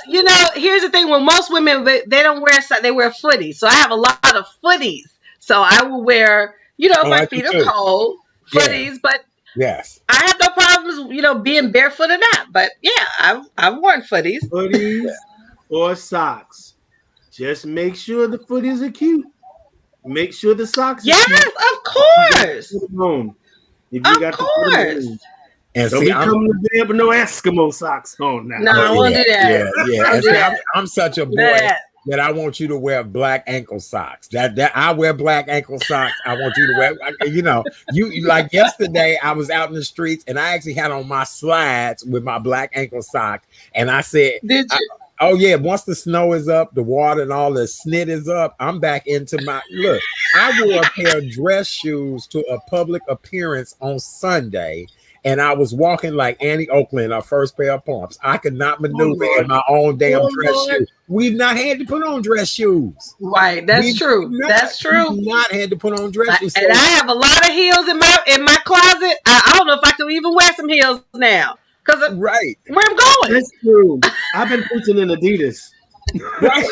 here's the thing. When most women, they don't wear socks, they wear footies. So I have a lot of footies. So I will wear, my feet are cold, footies, but yes, I have no problems, being barefoot or not. But yeah, I've worn footies. Footies or socks. Just make sure the footies are cute. Make sure the socks are cute. Of course. Of course. And don't be coming to bed with no Eskimo socks on now. No, I won't do that. Yeah. I'm such a boy that I want you to wear black ankle socks. That I wear black ankle socks. I want you to wear, you like yesterday I was out in the streets and I actually had on my slides with my black ankle socks. And I said, did you? Oh yeah, once the snow is up, the water and all the snit is up, I'm back into my look. I wore a pair of dress shoes to a public appearance on Sunday. And I was walking like Annie Oakley in our first pair of pumps. I could not maneuver in my own damn dress shoes. We've not had to put on dress shoes. Right, that's true. That's true. We've not had to put on dress shoes. And I have a lot of heels in my closet. I don't know if I can even wear some heels now. Because where I'm going. That's true. I've been preaching in Adidas. Right.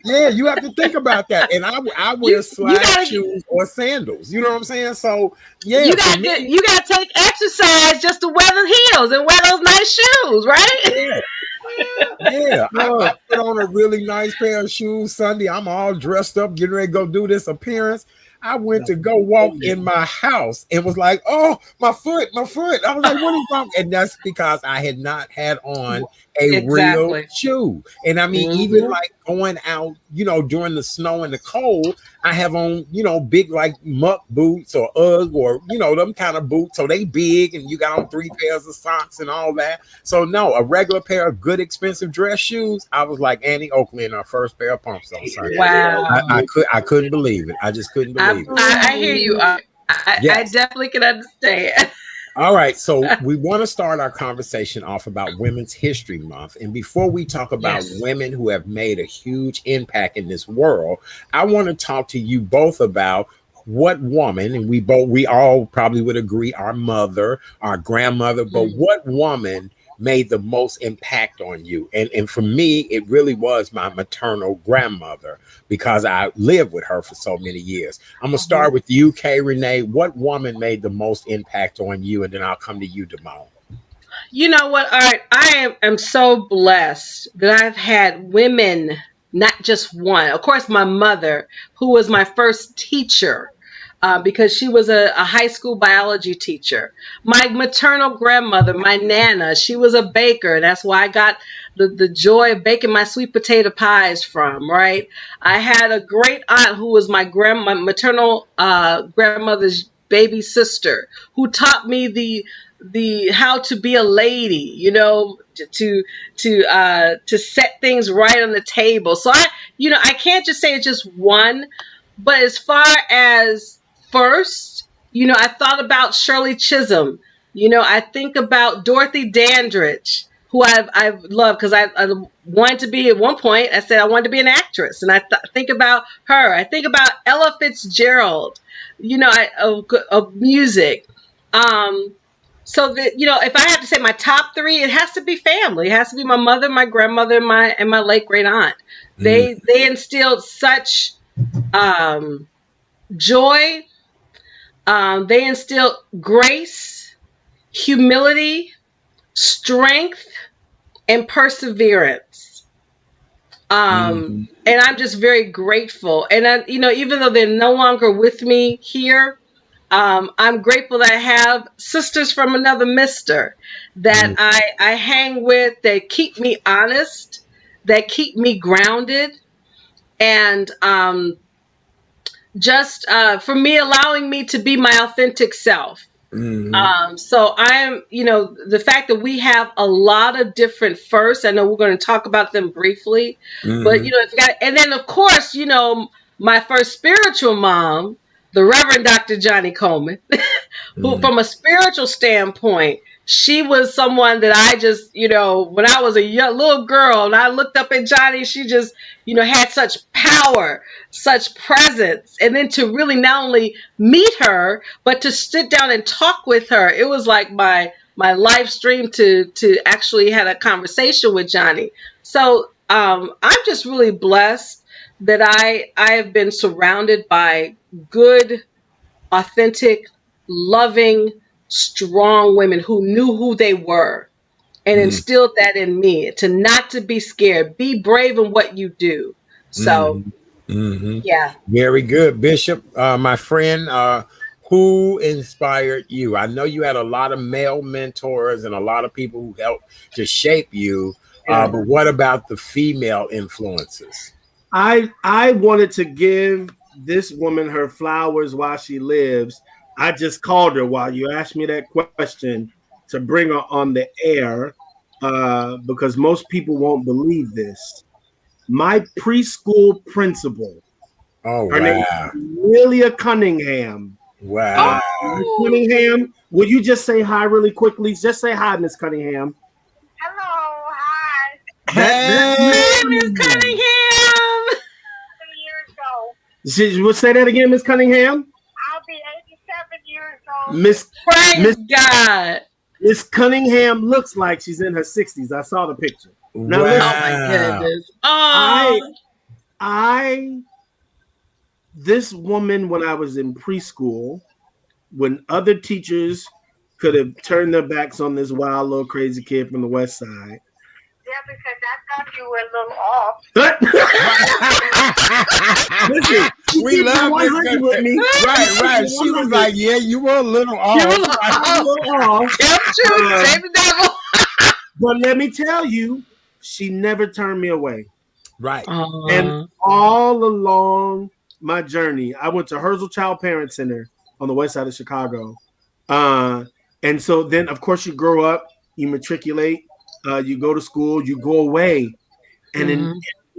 Yeah, you have to think about that. And I wear slide shoes or sandals. You know what I'm saying? So yeah, you gotta take exercise just to wear the heels and wear those nice shoes, right? Yeah. I put on a really nice pair of shoes Sunday. I'm all dressed up, getting ready to go do this appearance. I went to go walk in my house and was like, oh, my foot. I was like, what is wrong? And that's because I had not had on a real shoe. And I mean, even like going out, during the snow and the cold, I have on, big like muck boots or Ugg or, them kind of boots. So they big and you got on 3 pairs of socks and all that. So no, a regular pair of good, expensive dress shoes. I was like Annie Oakley in our first pair of pumps on Sunday. Wow. I couldn't believe it. I just couldn't believe it. I hear you. I definitely can understand. All right, so we want to start our conversation off about Women's History Month. And before we talk about women who have made a huge impact in this world, I want to talk to you both about what woman, and we all probably would agree, our mother, our grandmother, but what woman made the most impact on you? And for me, it really was my maternal grandmother, because I lived with her for so many years. I'm gonna start with you, K Renée. What woman made the most impact on you? And then I'll come to you, DeMone. You know what, Art? I am so blessed that I've had women, not just one. Of course, my mother, who was my first teacher, because she was a high school biology teacher. My maternal grandmother, my Nana, she was a baker. That's why I got the joy of baking my sweet potato pies from, right? I had a great aunt who was my maternal grandmother's baby sister, who taught me the how to be a lady, you know, to set things right on the table. So I can't just say it's just one, but as far as first, I thought about Shirley Chisholm. I think about Dorothy Dandridge, who I've loved, because I wanted to be, at one point I said I wanted to be an actress, and I think about her. I think about Ella Fitzgerald, of music. So that, if I had to say my top three, it has to be family. It has to be my mother, my grandmother, and my late great aunt. They instilled such joy. They instilled grace, humility, strength, and perseverance. And I'm just very grateful. And even though they're no longer with me here, I'm grateful that I have sisters from another mister that I hang with, that keep me honest, that keep me grounded, and just for me, allowing me to be my authentic self. So I'm, the fact that we have a lot of different firsts, I know we're going to talk about them briefly, but and then of course, my first spiritual mom, the Reverend Dr. Johnny Coleman, who from a spiritual standpoint, she was someone that I just, when I was a young little girl and I looked up at Johnny, she just, had such power, such presence. And then to really not only meet her, but to sit down and talk with her, it was like my live stream to actually had a conversation with Johnny. So I'm just really blessed that I have been surrounded by good, authentic, loving, strong women who knew who they were and instilled that in me, not to be scared, be brave in what you do. So, yeah. Very good. Bishop, my friend, who inspired you? I know you had a lot of male mentors and a lot of people who helped to shape you, but what about the female influences? I wanted to give this woman her flowers while she lives. I just called her while you asked me that question to bring her on the air because most people won't believe this. My preschool principal, her name is Amelia Cunningham. Wow. Cunningham, will you just say hi really quickly? Just say hi, Miss Cunningham. Hello, hi. Hey, Miss Cunningham. 3 years old. We'll say that again, Miss Cunningham. I'll be 87 years old. Praise God. Miss Cunningham looks like she's in her 60s. I saw the picture. Now, listen, oh my goodness. This woman, when I was in preschool, when other teachers could have turned their backs on this wild little crazy kid from the West Side. Yeah, because I thought you were a little off. Listen, we love this with me. Right. She was like, "Yeah, you were a little off." But let me tell you, she never turned me away. Right. And all along my journey, I went to Herzl Child Parent Center on the west side of Chicago. And so then, of course, you grow up, you matriculate, you go to school, you go away. And then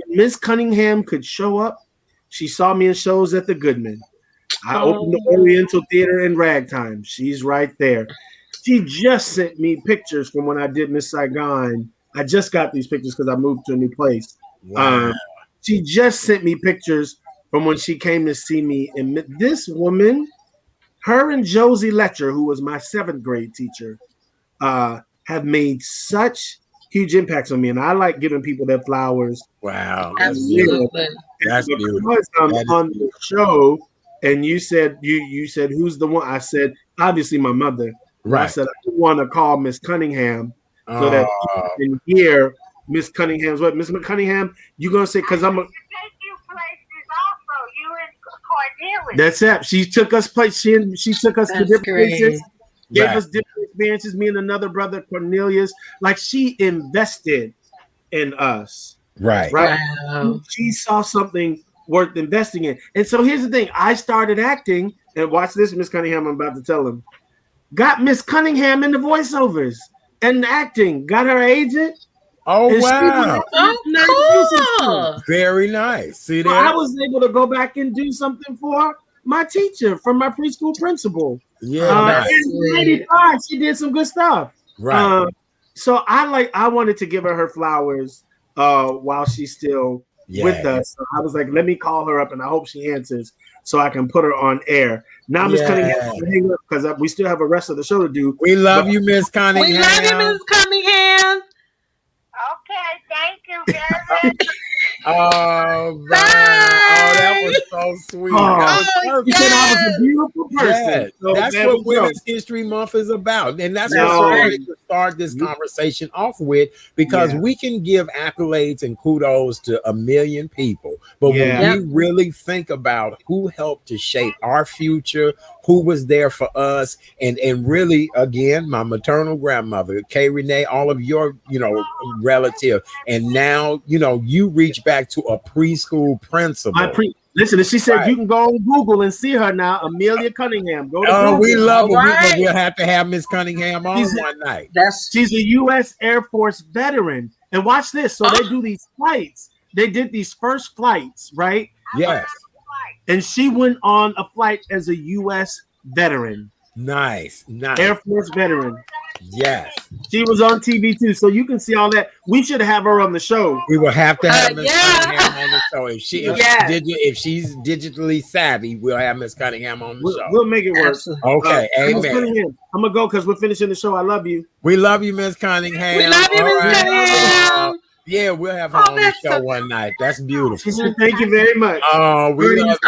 Miss Cunningham could show up. She saw me in shows at the Goodman. I opened the Oriental Theater in Ragtime. She's right there. She just sent me pictures from when I did Miss Saigon. I just got these pictures because I moved to a new place. Wow. She just sent me pictures from when she came to see me. And this woman, her and Josie Letcher, who was my 7th grade teacher, have made such huge impacts on me. And I like giving people their flowers. Wow. Absolutely. That's beautiful. I'm on the show, and you said, you said, who's the one? I said, obviously my mother. Right. I said, I want to call Miss Cunningham so that you can hear Miss Cunningham's what. Miss Cunningham, you gonna say because I'm a. That's it. She took us place. She took us to different places, gave us different experiences. Me and another brother, Cornelius. Like she invested in us. Right. Wow. She saw something worth investing in. And so here's the thing. I started acting, and watch this, Miss Cunningham, I'm about to tell him. Got Miss Cunningham in the voiceovers and acting. Got her agent. Oh, wow. Cool. Very nice. See there? I was able to go back and do something for my teacher, for my preschool principal. Yeah. In 95, she did some good stuff. Right. So I wanted to give her flowers while she's still with us. So I was like, let me call her up, and I hope she answers so I can put her on air. Now, Miss Cunningham, because we still have the rest of the show to do. We love you, Miss Cunningham. We love you, Miss Cunningham. Okay, thank you very much. Oh, that was so sweet. You said I was a beautiful person. Yes. So that's what Women's History Month is about. And that's what I wanted to start this conversation off with, because we can give accolades and kudos to a million people. But when we really think about who helped to shape our future, who was there for us, and really, again, my maternal grandmother, K Renée, all of your, relative, and now, you reach back to a preschool principal. Listen, she said you can go on Google and see her now, Amelia Cunningham. Go to Google. We love her. We'll have to have Miss Cunningham on one night. She's a U.S. Air Force veteran. And watch this. So they do these flights. They did these first flights, right? Yes. And she went on a flight as a U.S. veteran. Nice. Air Force veteran. Yes. She was on TV too, so you can see all that. We should have her on the show. We will have to have Miss Cunningham on the show. If she's digitally savvy, we'll have Miss Cunningham on the show. We'll make it work. Okay, amen. I'm gonna go because we're finishing the show. I love you. We love you, Miss Cunningham. We love you, Miss Cunningham. Yeah, we'll have her on the show one night. That's beautiful. She said, "Thank you very much." Oh, we love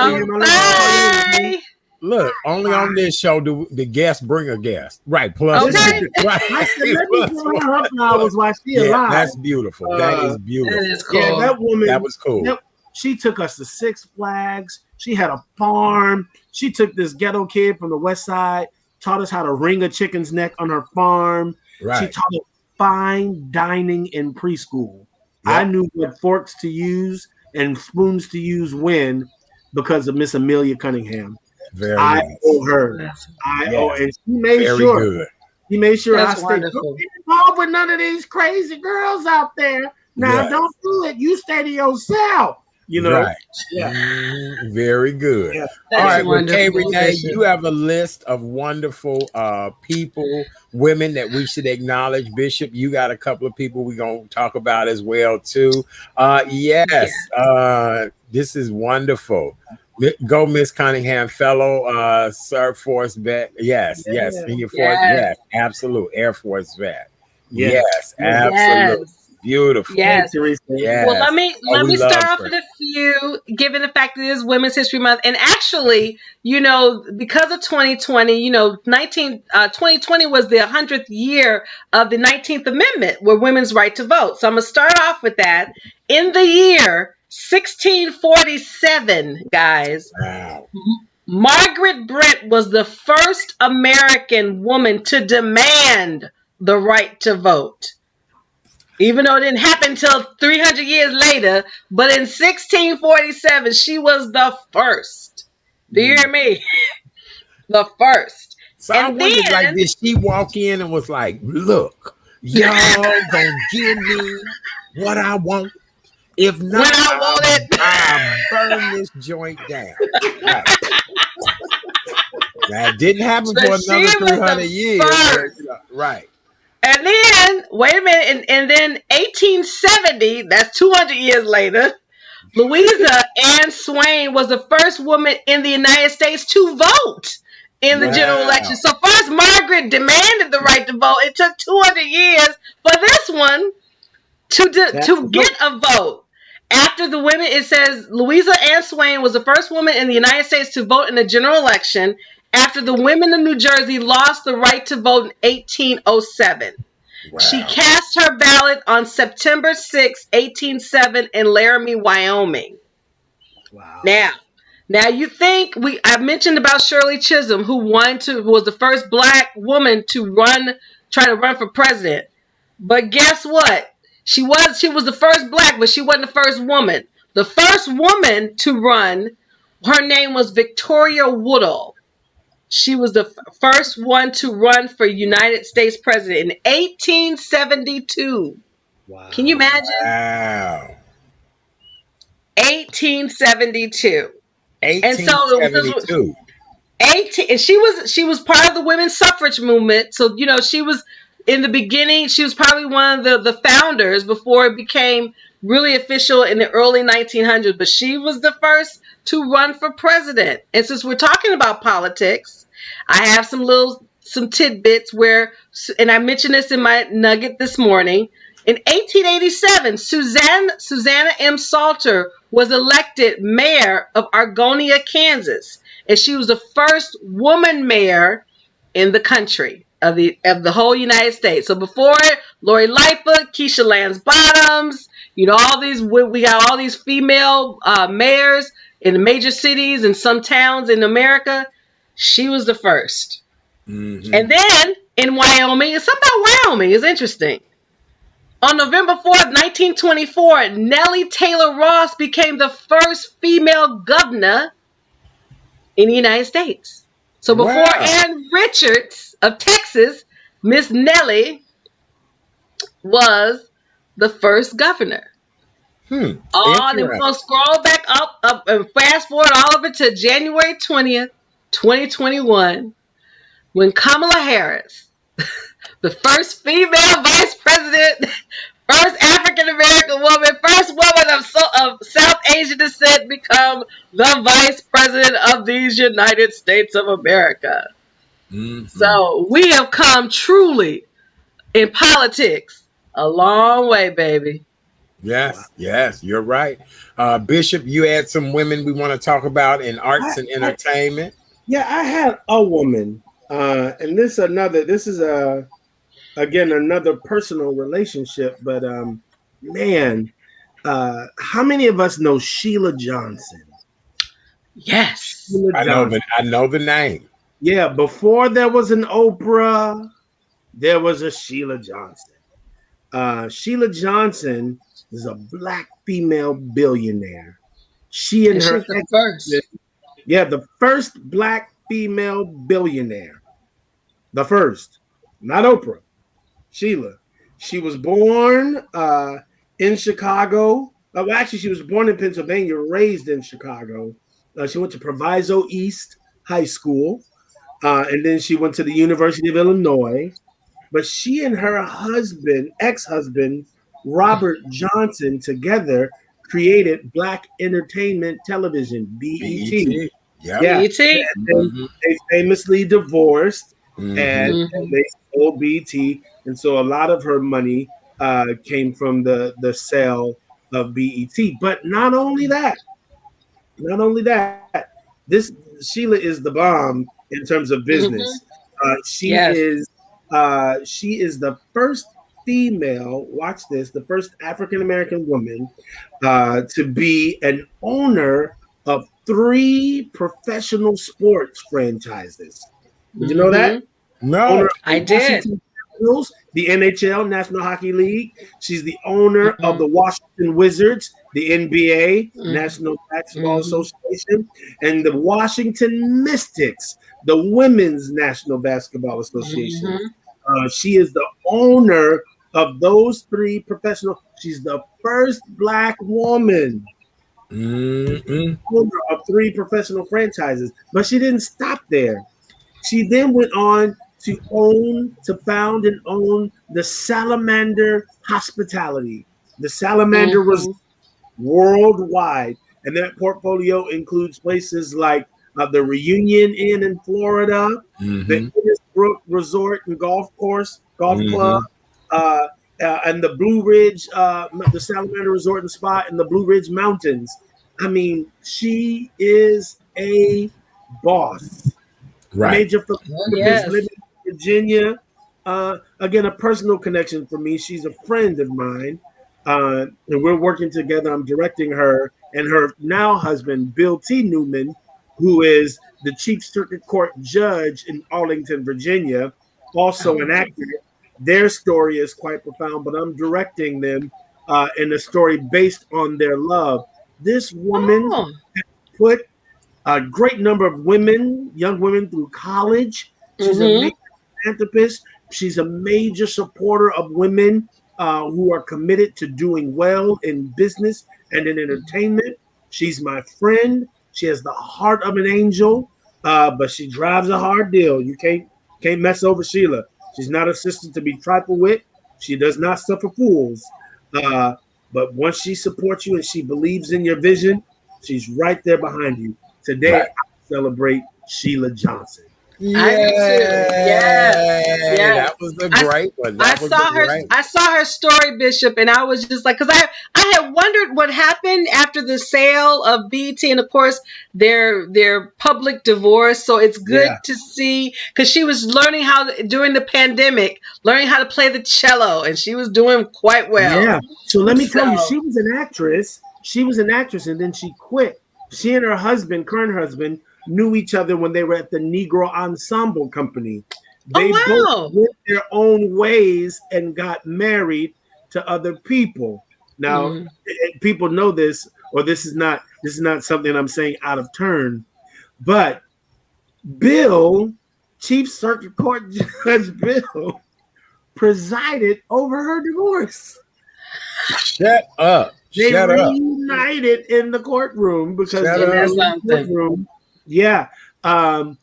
you. Look, only on this show do the guests bring a guest. Right. Plus, right. I said, let me give her flowers while she's alive. That's beautiful. That is beautiful. That is cool. Yeah, that woman. That was cool. She took us to Six Flags. She had a farm. She took this ghetto kid from the West Side, taught us how to wring a chicken's neck on her farm. Right. She taught us fine dining in preschool. Yep. I knew what forks to use and spoons to use when because of Miss Amelia Cunningham. I owe her. And she made sure. He made sure I stayed. Don't get involved with none of these crazy girls out there. Now, don't do it. You stay to yourself. Right. Yeah. Very good. Yeah. All right, well, K Renée, you have a list of wonderful people, women that we should acknowledge. Bishop, you got a couple of people we're going to talk about as well, too. This is wonderful. Go, Miss Cunningham, fellow Air Force vet. Yes, senior force. Yes, absolute Air Force vet. Yes, absolutely. Beautiful. Yes. Well, let me start off with a few, given the fact that it is Women's History Month. And actually, because of 2020, 2020 was the 100th year of the 19th Amendment, where women's right to vote. So I'm going to start off with that. In the year 1647, guys. Wow. Margaret Brent was the first American woman to demand the right to vote. Even though it didn't happen until 300 years later, but in 1647, she was the first. Do you hear me? The first. So I wondered, did she walk in and was like, look, y'all gonna give me what I want? If not, when I want it, I'll burn this joint down. Right. That didn't happen for another 300 years. Right. And then, wait a minute, and then 1870, that's 200 years later, Louisa Ann Swain was the first woman in the United States to vote in the general election. So first Margaret demanded the right to vote. It took 200 years for this one to get a vote. After the women, it says Louisa Ann Swain was the first woman in the United States to vote in the general election after the women of New Jersey lost the right to vote in 1807. Wow. She cast her ballot on September 6, 1807 in Laramie, Wyoming. Wow. Now you think I mentioned about Shirley Chisholm, who was the first black woman to try to run for president. But guess what? She was the first black, but she wasn't the first woman. The first woman to run, her name was Victoria Woodhull. She was the first one to run for United States president in 1872. Wow. Can you imagine? Wow. 1872. 1872. And she was part of the women's suffrage movement. So, she was in the beginning, she was probably one of the founders before it became really official in the early 1900s. But she was the first to run for president. And since we're talking about politics, I have some tidbits and I mentioned this in my nugget this morning. In 1887, Susanna M. Salter was elected mayor of Argonia, Kansas, and she was the first woman mayor in the country of the whole United States. So before it, Lori Lightfoot, Keisha Lance Bottoms, we got all these female mayors in the major cities and some towns in America. She was the first. Mm-hmm. And then in Wyoming, something about Wyoming is interesting. On November 4th, 1924, Nellie Taylor Ross became the first female governor in the United States. So before Ann Richards of Texas, Miss Nellie was the first governor. Then we're going to scroll back up and fast forward all of it to January 20th, 2021, when Kamala Harris, the first female vice president, first African-American woman, first woman of South Asian descent, become the vice president of these United States of America. Mm-hmm. So we have come truly in politics a long way, baby. Yes, you're right. Bishop, you had some women we want to talk about in arts and entertainment. I had a woman, and this is again another personal relationship, but man, how many of us know Sheila Johnson? Yes, I know the name. Yeah, before there was an Oprah, there was a Sheila Johnson. Sheila Johnson is a black female billionaire. She and her the first black female billionaire. The first, not Oprah. Sheila. She was born in Chicago. Actually, she was born in Pennsylvania, raised in Chicago. She went to Proviso East High School, and then she went to the University of Illinois. But she and her ex-husband, Robert Johnson, together created Black Entertainment Television, BET. BET. They famously divorced, and they sold BET. And so a lot of her money came from the sale of BET. But not only that, this Sheila is the bomb in terms of business. She is the first female, watch this, the first African-American woman to be an owner of 3 professional sports franchises. Did you know that? No, I did. The NHL, National Hockey League. She's the owner of the Washington Wizards, the NBA, National Basketball Association, and the Washington Mystics, the Women's National Basketball Association. She is the owner of those 3 professional. She's the first black woman owner of 3 professional franchises. But she didn't stop there. She then went on to found and own the Salamander Hospitality. The Salamander was worldwide, and that portfolio includes places like the Reunion Inn in Florida, the Innisbrook Resort and Golf Club, and the Blue Ridge, the Salamander Resort and Spa in the Blue Ridge Mountains. I mean, she is a boss. Right. Major living in Virginia, Again, a personal connection for me. She's a friend of mine, and we're working together. I'm directing her and her now husband, Bill T. Newman, who is the Chief Circuit Court judge in Arlington, Virginia, also an actor. Their story is quite profound, but I'm directing them in a story based on their love. This woman put a great number of young women through college. She's a major philanthropist. She's a major supporter of women who are committed to doing well in business and in entertainment. She's my friend. She has the heart of an angel, but she drives a hard deal. You can't mess over Sheila. She's not a sister to be trifled with. She does not suffer fools. But once she supports you and she believes in your vision, she's right there behind you. Today, I celebrate Sheila Johnson. That was a great one. I saw her story, Bishop, and I was just like, because I had wondered what happened after the sale of BET, and of course their public divorce. So it's good to see, because she was learning during the pandemic, learning how to play the cello, and she was doing quite well. Yeah. So let me tell you, she was an actress. And then she quit. She and her husband, current husband, knew each other when they were at the Negro Ensemble Company. They both went their own ways and got married to other people. Now, people know this, or this is not something I'm saying out of turn, but Bill, Chief Circuit Court Judge Bill, presided over her divorce. Shut up. They reunited in the courtroom because courtroom. Yeah. And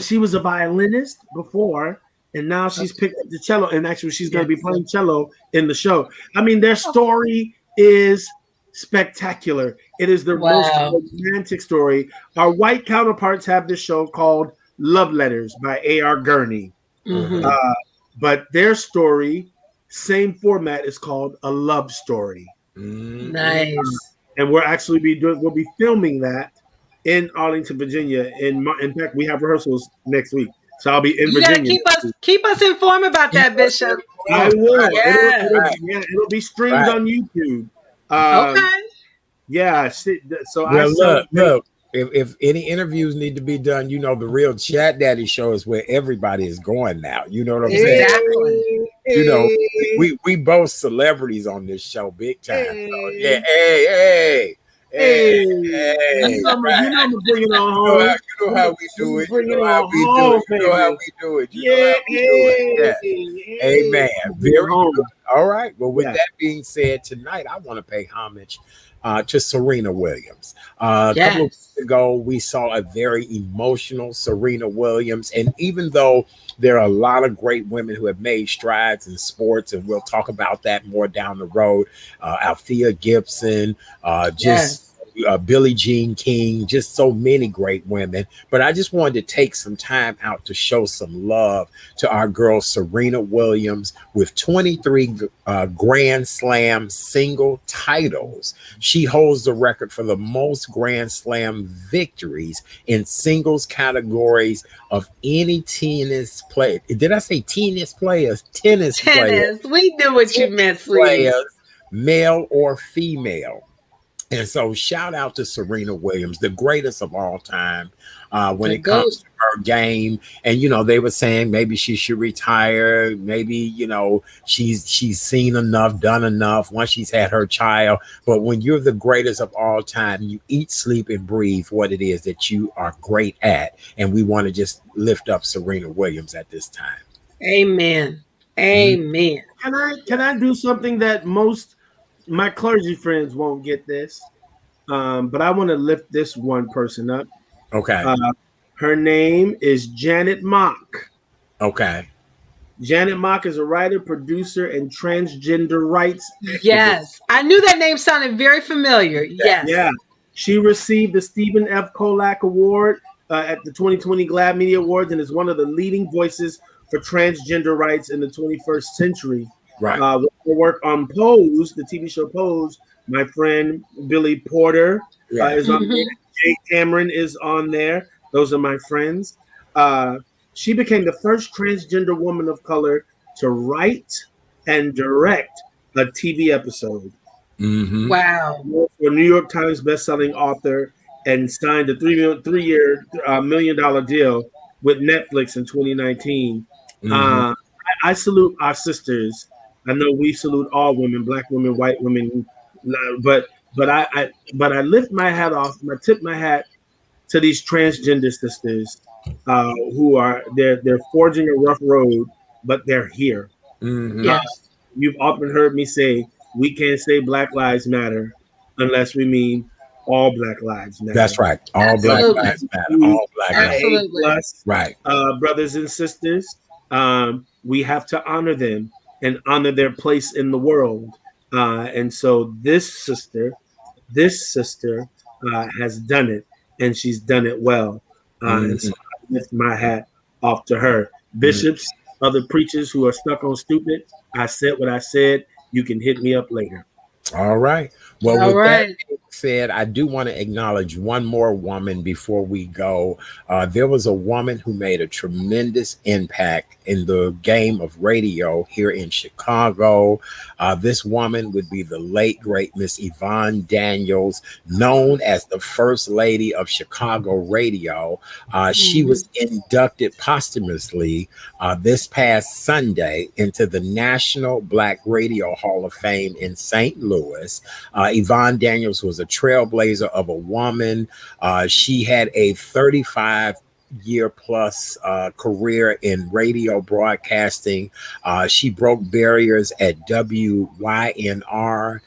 she was a violinist before, and now she's picked up the cello, and actually she's going to be playing cello in the show. I mean, their story is spectacular. It is the most romantic story. Our white counterparts have this show called Love Letters by A.R. Gurney. But their story, same format, is called A Love Story. Nice. And we'll be filming that in Arlington, Virginia. In fact, we have rehearsals next week, so I'll be in Virginia. Keep us informed about that, Bishop. I will. It'll be streamed on YouTube. Okay. Yeah. So look. If any interviews need to be done, the Real Chat Daddy show is where everybody is going now. You know what I'm saying? Exactly. We both celebrities on this show, big time. So, yeah, hey. You know I'm bringing it on home. You know how we do it. You know how we do it. Yeah. Amen. Very good. All right. Well, with that being said, tonight I want to pay homage to Serena Williams. A couple of weeks ago, we saw a very emotional Serena Williams. And even though there are a lot of great women who have made strides in sports, and we'll talk about that more down the road, Althea Gibson, Billie Jean King, just so many great women. But I just wanted to take some time out to show some love to our girl Serena Williams with 23 Grand Slam single titles. She holds the record for the most Grand Slam victories in singles categories of any tennis player. Did I say tennis players? Tennis players. We knew what you meant, sweetie. Male or female. And so shout out to Serena Williams, the greatest of all time when it comes to her game. And, they were saying maybe she should retire. Maybe, she's seen enough, done enough once she's had her child. But when you're the greatest of all time, you eat, sleep, and breathe what it is that you are great at. And we want to just lift up Serena Williams at this time. Amen. Amen. Can I do something that most my clergy friends won't get this, but I want to lift this one person up. Okay. Her name is Janet Mock. Okay. Janet Mock is a writer, producer, and transgender rights activist. Yes. I knew that name sounded very familiar. Yes. Yeah. She received the Stephen F. Kolak Award at the 2020 GLAAD Media Awards and is one of the leading voices for transgender rights in the 21st century. Right. With her work on Pose, the TV show Pose, my friend Billy Porter is on there. Jake Cameron is on there. Those are my friends. She became the first transgender woman of color to write and direct a TV episode. Mm-hmm. Wow. A New York Times bestselling author and signed a three-year $1 million deal with Netflix in 2019. Mm-hmm. I salute our sisters. I know we salute all women, black women, white women, but I lift my hat off. I tip my hat to these transgender sisters who are they're forging a rough road, but they're here. Mm-hmm. Yes. You've often heard me say we can't say Black Lives Matter unless we mean all Black Lives Matter. That's right. All Black Lives Matter. All Black Lives. Absolutely. Plus, right. Brothers and sisters, we have to honor them and honor their place in the world. And so this sister has done it, and she's done it well. And so I lift my hat off to her. Bishops, other preachers who are stuck on stupid, I said what I said. You can hit me up later. All right. Well, All right. that being said, I do want to acknowledge one more woman before we go. There was a woman who made a tremendous impact in the game of radio here in Chicago. This woman would be the late, great Miss Yvonne Daniels, known as the First Lady of Chicago Radio. She was inducted posthumously this past Sunday into the National Black Radio Hall of Fame in St. Louis. Yvonne Daniels was a trailblazer of a woman. She had a 35-year plus career in radio broadcasting. She broke barriers at WYNR,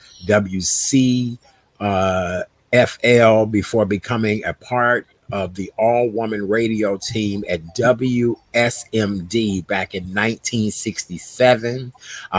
WCFL before becoming a part of the all-woman radio team at WSMD back in 1967.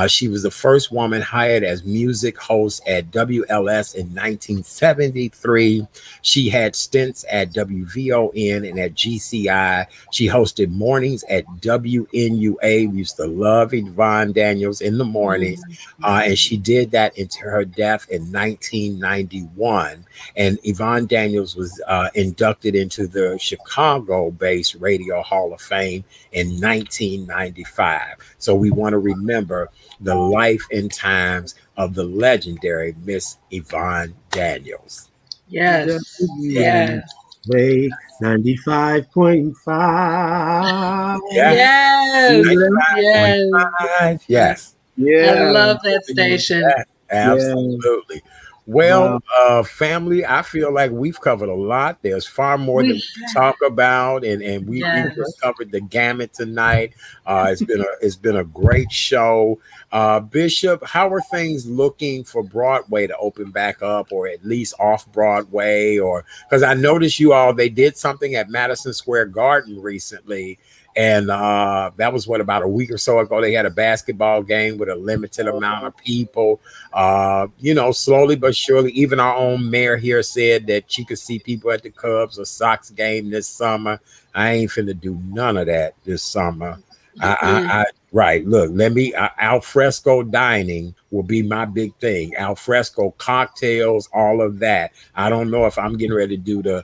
She was the first woman hired as music host at WLS in 1973. She had stints at WVON and at GCI. She hosted mornings at WNUA. We used to love Yvonne Daniels in the mornings. And she did that until her death in 1991. And Yvonne Daniels was inducted into the Chicago-based Radio Hall of Fame in 1995. So we want to remember the life and times of the legendary Miss Yvonne Daniels. Yes. Yes. 95.5. Yes. Yes. Yeah. I love that station. Yes, absolutely. Well, family, I feel like we've covered a lot. There's far more that we can talk about, and we just covered the gamut tonight. It's been a great show. Bishop, how are things looking for Broadway to open back up, or at least off Broadway? Or because I noticed they did something at Madison Square Garden recently. And that was about a week or so ago. They had a basketball game with a limited amount of people. Slowly but surely, even our own mayor here said that she could see people at the Cubs or Sox game this summer. I ain't finna do none of that this summer. Right. Look, al fresco dining will be my big thing. Al fresco cocktails, all of that. I don't know if I'm getting ready to do the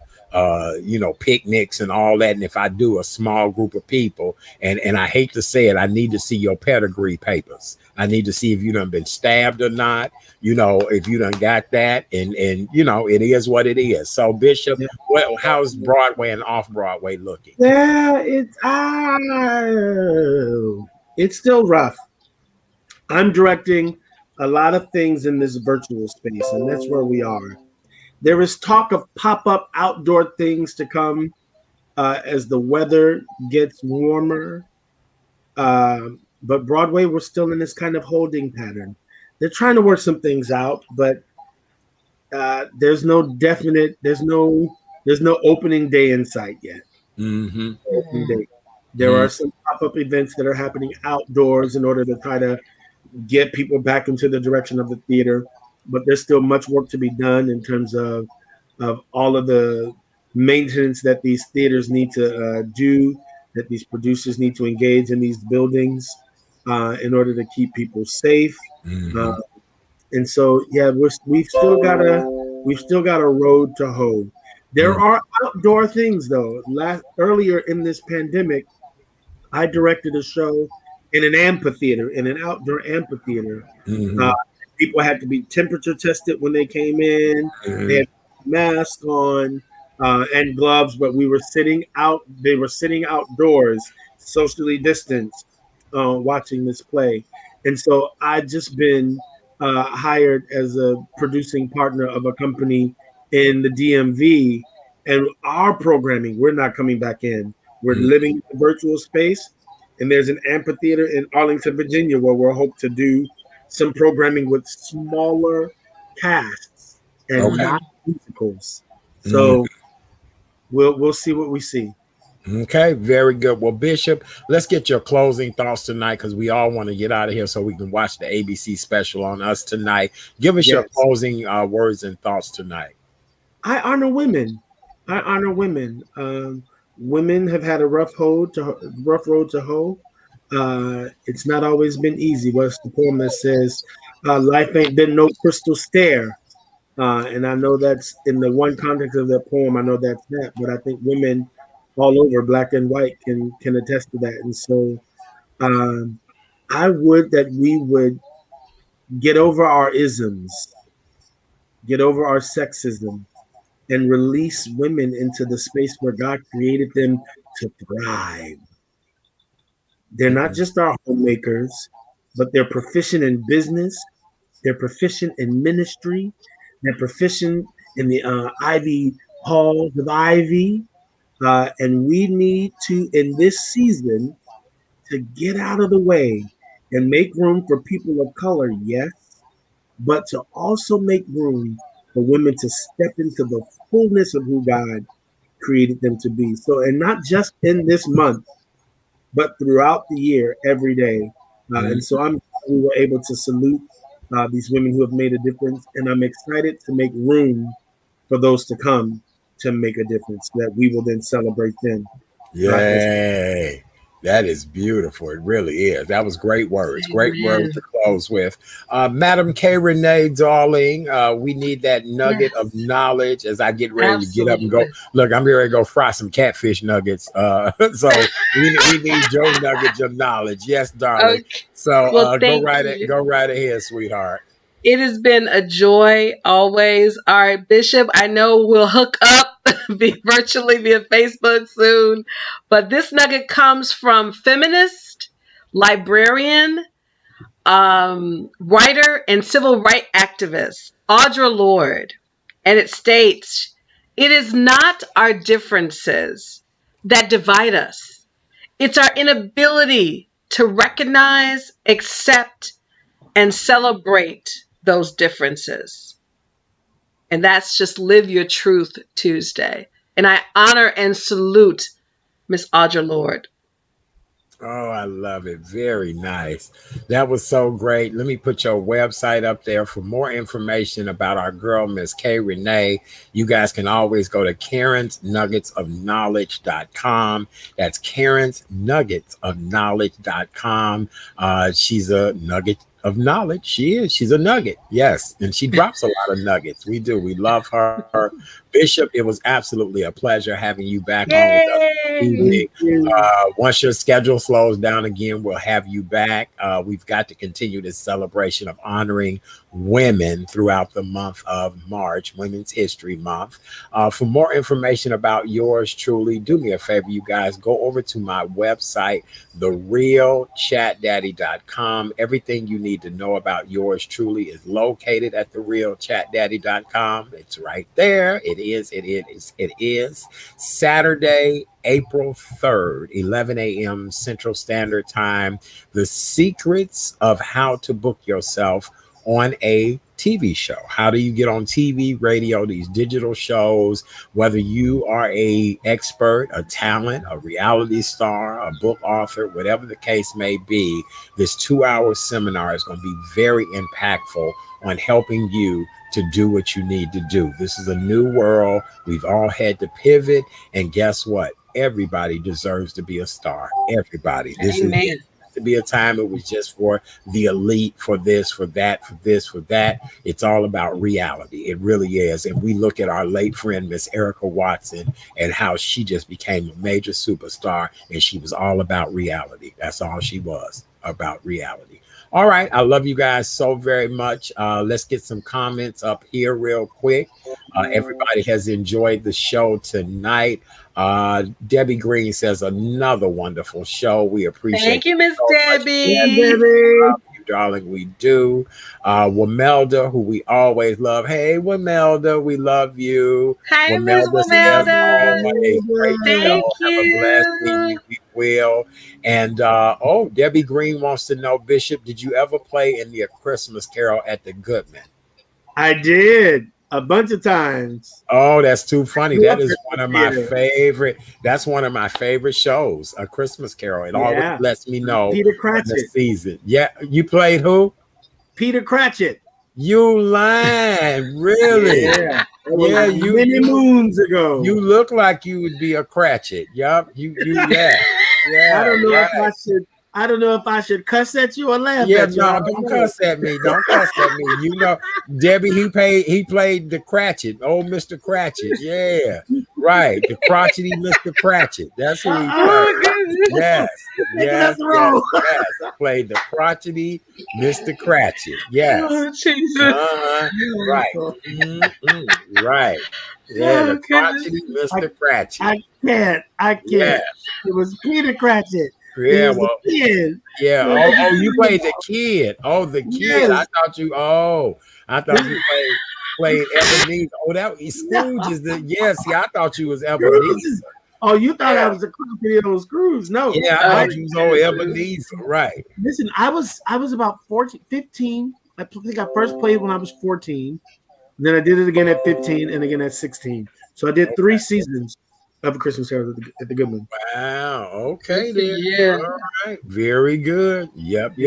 picnics and all that. And if I do, a small group of people, and I hate to say it, I need to see your pedigree papers. I need to see if you done been stabbed or not, if you done got that, and it is what it is. So Bishop, how's Broadway and off Broadway looking? Yeah, it's still rough. I'm directing a lot of things in this virtual space, and that's where we are. There is talk of pop-up outdoor things to come as the weather gets warmer. But Broadway, we're still in this kind of holding pattern. They're trying to work some things out, but there's no opening day in sight yet. There are some pop-up events that are happening outdoors in order to try to get people back into the direction of the theater. But there's still much work to be done in terms of all of the maintenance that these theaters need to do, that these producers need to engage in these buildings in order to keep people safe. And so, we've still got a road to hoe. There are outdoor things though. Earlier in this pandemic, I directed a show in an amphitheater, in an outdoor amphitheater. People had to be temperature tested when they came in. They had masks on and gloves, but we were sitting out. They were sitting outdoors, socially distanced, watching this play. And so I just been hired as a producing partner of a company in the DMV, and our programming, we're not coming back in. We're living in a virtual space, and there's an amphitheater in Arlington, Virginia, where we'll hope to do some programming with smaller casts and not musicals. So we'll see what we see. Okay, very good. Well, Bishop, let's get your closing thoughts tonight, because we all want to get out of here so we can watch the ABC special on us tonight. Give us your closing words and thoughts tonight. I honor women. Women have had a rough road to hoe. It's not always been easy. What's the poem that says, life ain't been no crystal stair. And I know that's in the one context of that poem. I know that's that, but I think women all over, black and white, can attest to that. And so I would that we would get over our isms, get over our sexism, and release women into the space where God created them to thrive. They're not just our homemakers, but they're proficient in business. They're proficient in ministry. They're proficient in the Ivy halls of Ivy. And we need to, in this season, to get out of the way and make room for people of color, yes, but to also make room for women to step into the fullness of who God created them to be. So, and not just in this month, but throughout the year, every day. And so we were able to salute these women who have made a difference. And I'm excited to make room for those to come to make a difference, so that we will then celebrate them. Yay. That is beautiful. It really is. That was great words. Great words to close with. Madam K Renée, darling, we need that nugget of knowledge as I get ready to get up and go. Look, I'm ready to go fry some catfish nuggets. So we need your nuggets of knowledge. Yes, darling. Okay. So go right ahead, sweetheart. It has been a joy always. All right, Bishop, I know we'll hook up virtually via Facebook soon, but this nugget comes from feminist, librarian, writer, and civil rights activist, Audre Lorde. And it states, "It is not our differences that divide us. It's our inability to recognize, accept, and celebrate those differences." And that's just Live Your Truth Tuesday. And I honor and salute Miss Audre Lorde. Oh, I love it. Very nice. That was so great. Let me put your website up there for more information about our girl, Miss K Renée. You guys can always go to KarensNuggetsOfKnowledge.com. That's KarensNuggetsOfKnowledge.com. She's a nugget of knowledge. She's a nugget. Yes. And she drops a lot of nuggets. We do. We love her. Bishop, it was absolutely a pleasure having you back on with us this evening. Once your schedule slows down again, we'll have you back. We've got to continue this celebration of honoring women throughout the month of March, Women's History Month. For more information about yours truly, do me a favor, you guys, go over to my website, therealchatdaddy.com. Everything you need to know about yours truly is located at therealchatdaddy.com. It's right there. It is Saturday, April 3rd, 11 a.m. Central Standard Time. The secrets of how to book yourself on a TV show. How do you get on TV, radio, these digital shows, whether you are a expert, a talent, a reality star, a book author, whatever the case may be, this 2-hour seminar is going to be very impactful on helping you to do what you need to do. This is a new world. We've all had to pivot, and guess what? Everybody deserves to be a star. Everybody. This is to be a time it was just for the elite, for this, for that, for this, for that. It's all about reality. It really is. And we look at our late friend, Miss Erica Watson, and how she just became a major superstar, and she was all about reality. That's all she was, about reality. All right. I love you guys so very much. Let's get some comments up here real quick. Everybody has enjoyed the show tonight. Debbie Green says another wonderful show. We appreciate Thank you, Miss so Debbie. Yeah, Debbie. Love you, darling. We do. Wamelda, who we always love. Hey, Wamelda, we love you. Hi, Miss says Wamelda. always great Thank show. Have a blessed evening. We will. And Debbie Green wants to know, Bishop, did you ever play in the A Christmas Carol at the Goodman? I did a bunch of times. Oh, that's too funny. That is one of my favorite. That's one of my favorite shows, A Christmas Carol. It always lets me know Peter Cratchit. the season. Yeah, you played who? Peter Cratchit. You lying, really? Yeah, you many moons ago. You look like you would be a Cratchit. Yup, yeah. I don't know if I should. I don't know if I should cuss at you or laugh at you. No, don't cuss at me. Don't cuss at me. You know, Debbie, he played the Cratchit, old Mr. Cratchit. Yeah, right. The crotchety Mr. Cratchit. That's who he played. Yes. I played the crotchety Mr. Cratchit. Yes. Oh, Jesus. Right. Right. Yeah, the crotchety Mr. Cratchit. I can't. Yes. It was Peter Cratchit. Yeah, well, yeah. Oh, you played the kid. Oh, the kid. Yes. I thought you played Ebenezer. Oh, that Scrooge is the See, I thought you was Ebenezer. Oh, you thought I was a crappy old Scrooge? No. Yeah, I thought you was old Ebenezer. Right. Listen, I was about 15. I think I first played when I was 14. Then I did it again at 15 and again at 16. So I did 3 seasons of A Christmas Carol at the Goodman. Wow. Okay, then. Yeah. All right. Very good. Yep.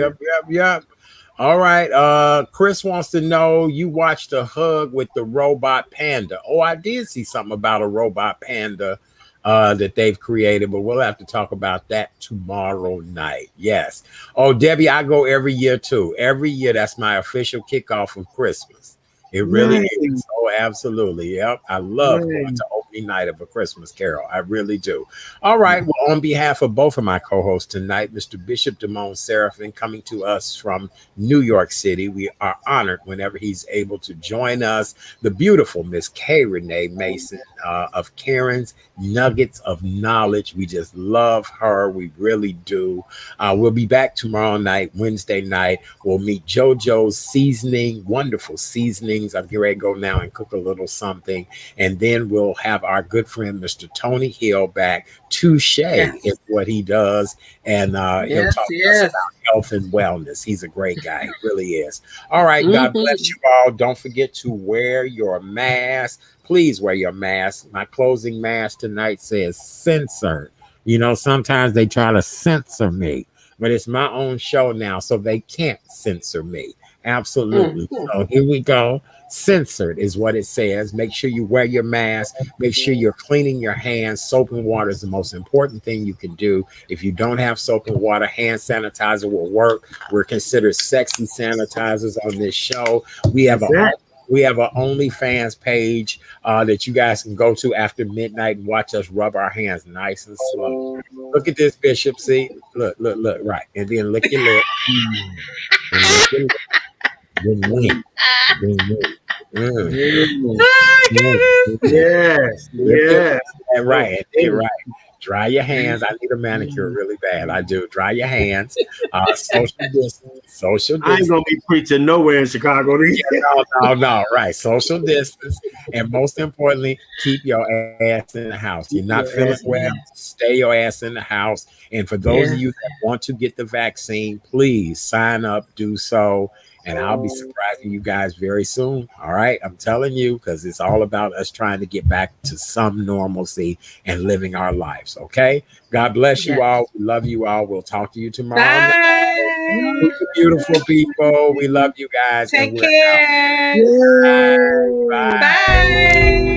All right. Chris wants to know, you watched The Hug with the robot panda. Oh, I did see something about a robot panda that they've created, but we'll have to talk about that tomorrow night. Yes. Oh, Debbie, I go every year too. Every year, that's my official kickoff of Christmas. It really is. Oh, absolutely. Yep. I love going to opening night of A Christmas Carol. I really do. All right. Well, on behalf of both of my co-hosts tonight, Mr. Bishop DeMone Serafin, coming to us from New York City. We are honored whenever he's able to join us. The beautiful Miss K Renée Mason of Karen's Nuggets of Knowledge. We just love her. We really do. We'll be back tomorrow night, Wednesday night. We'll meet Jojo's seasoning, wonderful seasonings. I'm getting ready to go now and cook a little something. And then we'll have our good friend, Mr. Tony Hill, back. Touche is what he does. And he'll talk to us about health and wellness. He's a great guy. He really is. All right. God bless you all. Don't forget to wear your mask. Please wear your mask. My closing mask tonight says censored. You know, sometimes they try to censor me, but it's my own show now, so they can't censor me. Absolutely. So here we go. Censored is what it says. Make sure you wear your mask. Make sure you're cleaning your hands. Soap and water is the most important thing you can do. If you don't have soap and water, hand sanitizer will work. We're considered sexy sanitizers on this show. We have an OnlyFans page that you guys can go to after midnight and watch us rub our hands nice and slow. Look at this, Bishop. See? Look. Right. And then lick your lip. And lick your lip. Then wink. Yes. Right. Dry your hands. I need a manicure really bad. I do. Dry your hands. Social distance. I ain't gonna be preaching nowhere in Chicago. No. Right. Social distance. And most importantly, keep your ass in the house. You're not feeling well, stay your ass in the house. And for those of you that want to get the vaccine, please sign up, do so. And I'll be surprising you guys very soon. All right. I'm telling you, because it's all about us trying to get back to some normalcy and living our lives. Okay. God bless you all. We love you all. We'll talk to you tomorrow. Bye. Beautiful people. We love you guys. Take care. Bye. Bye.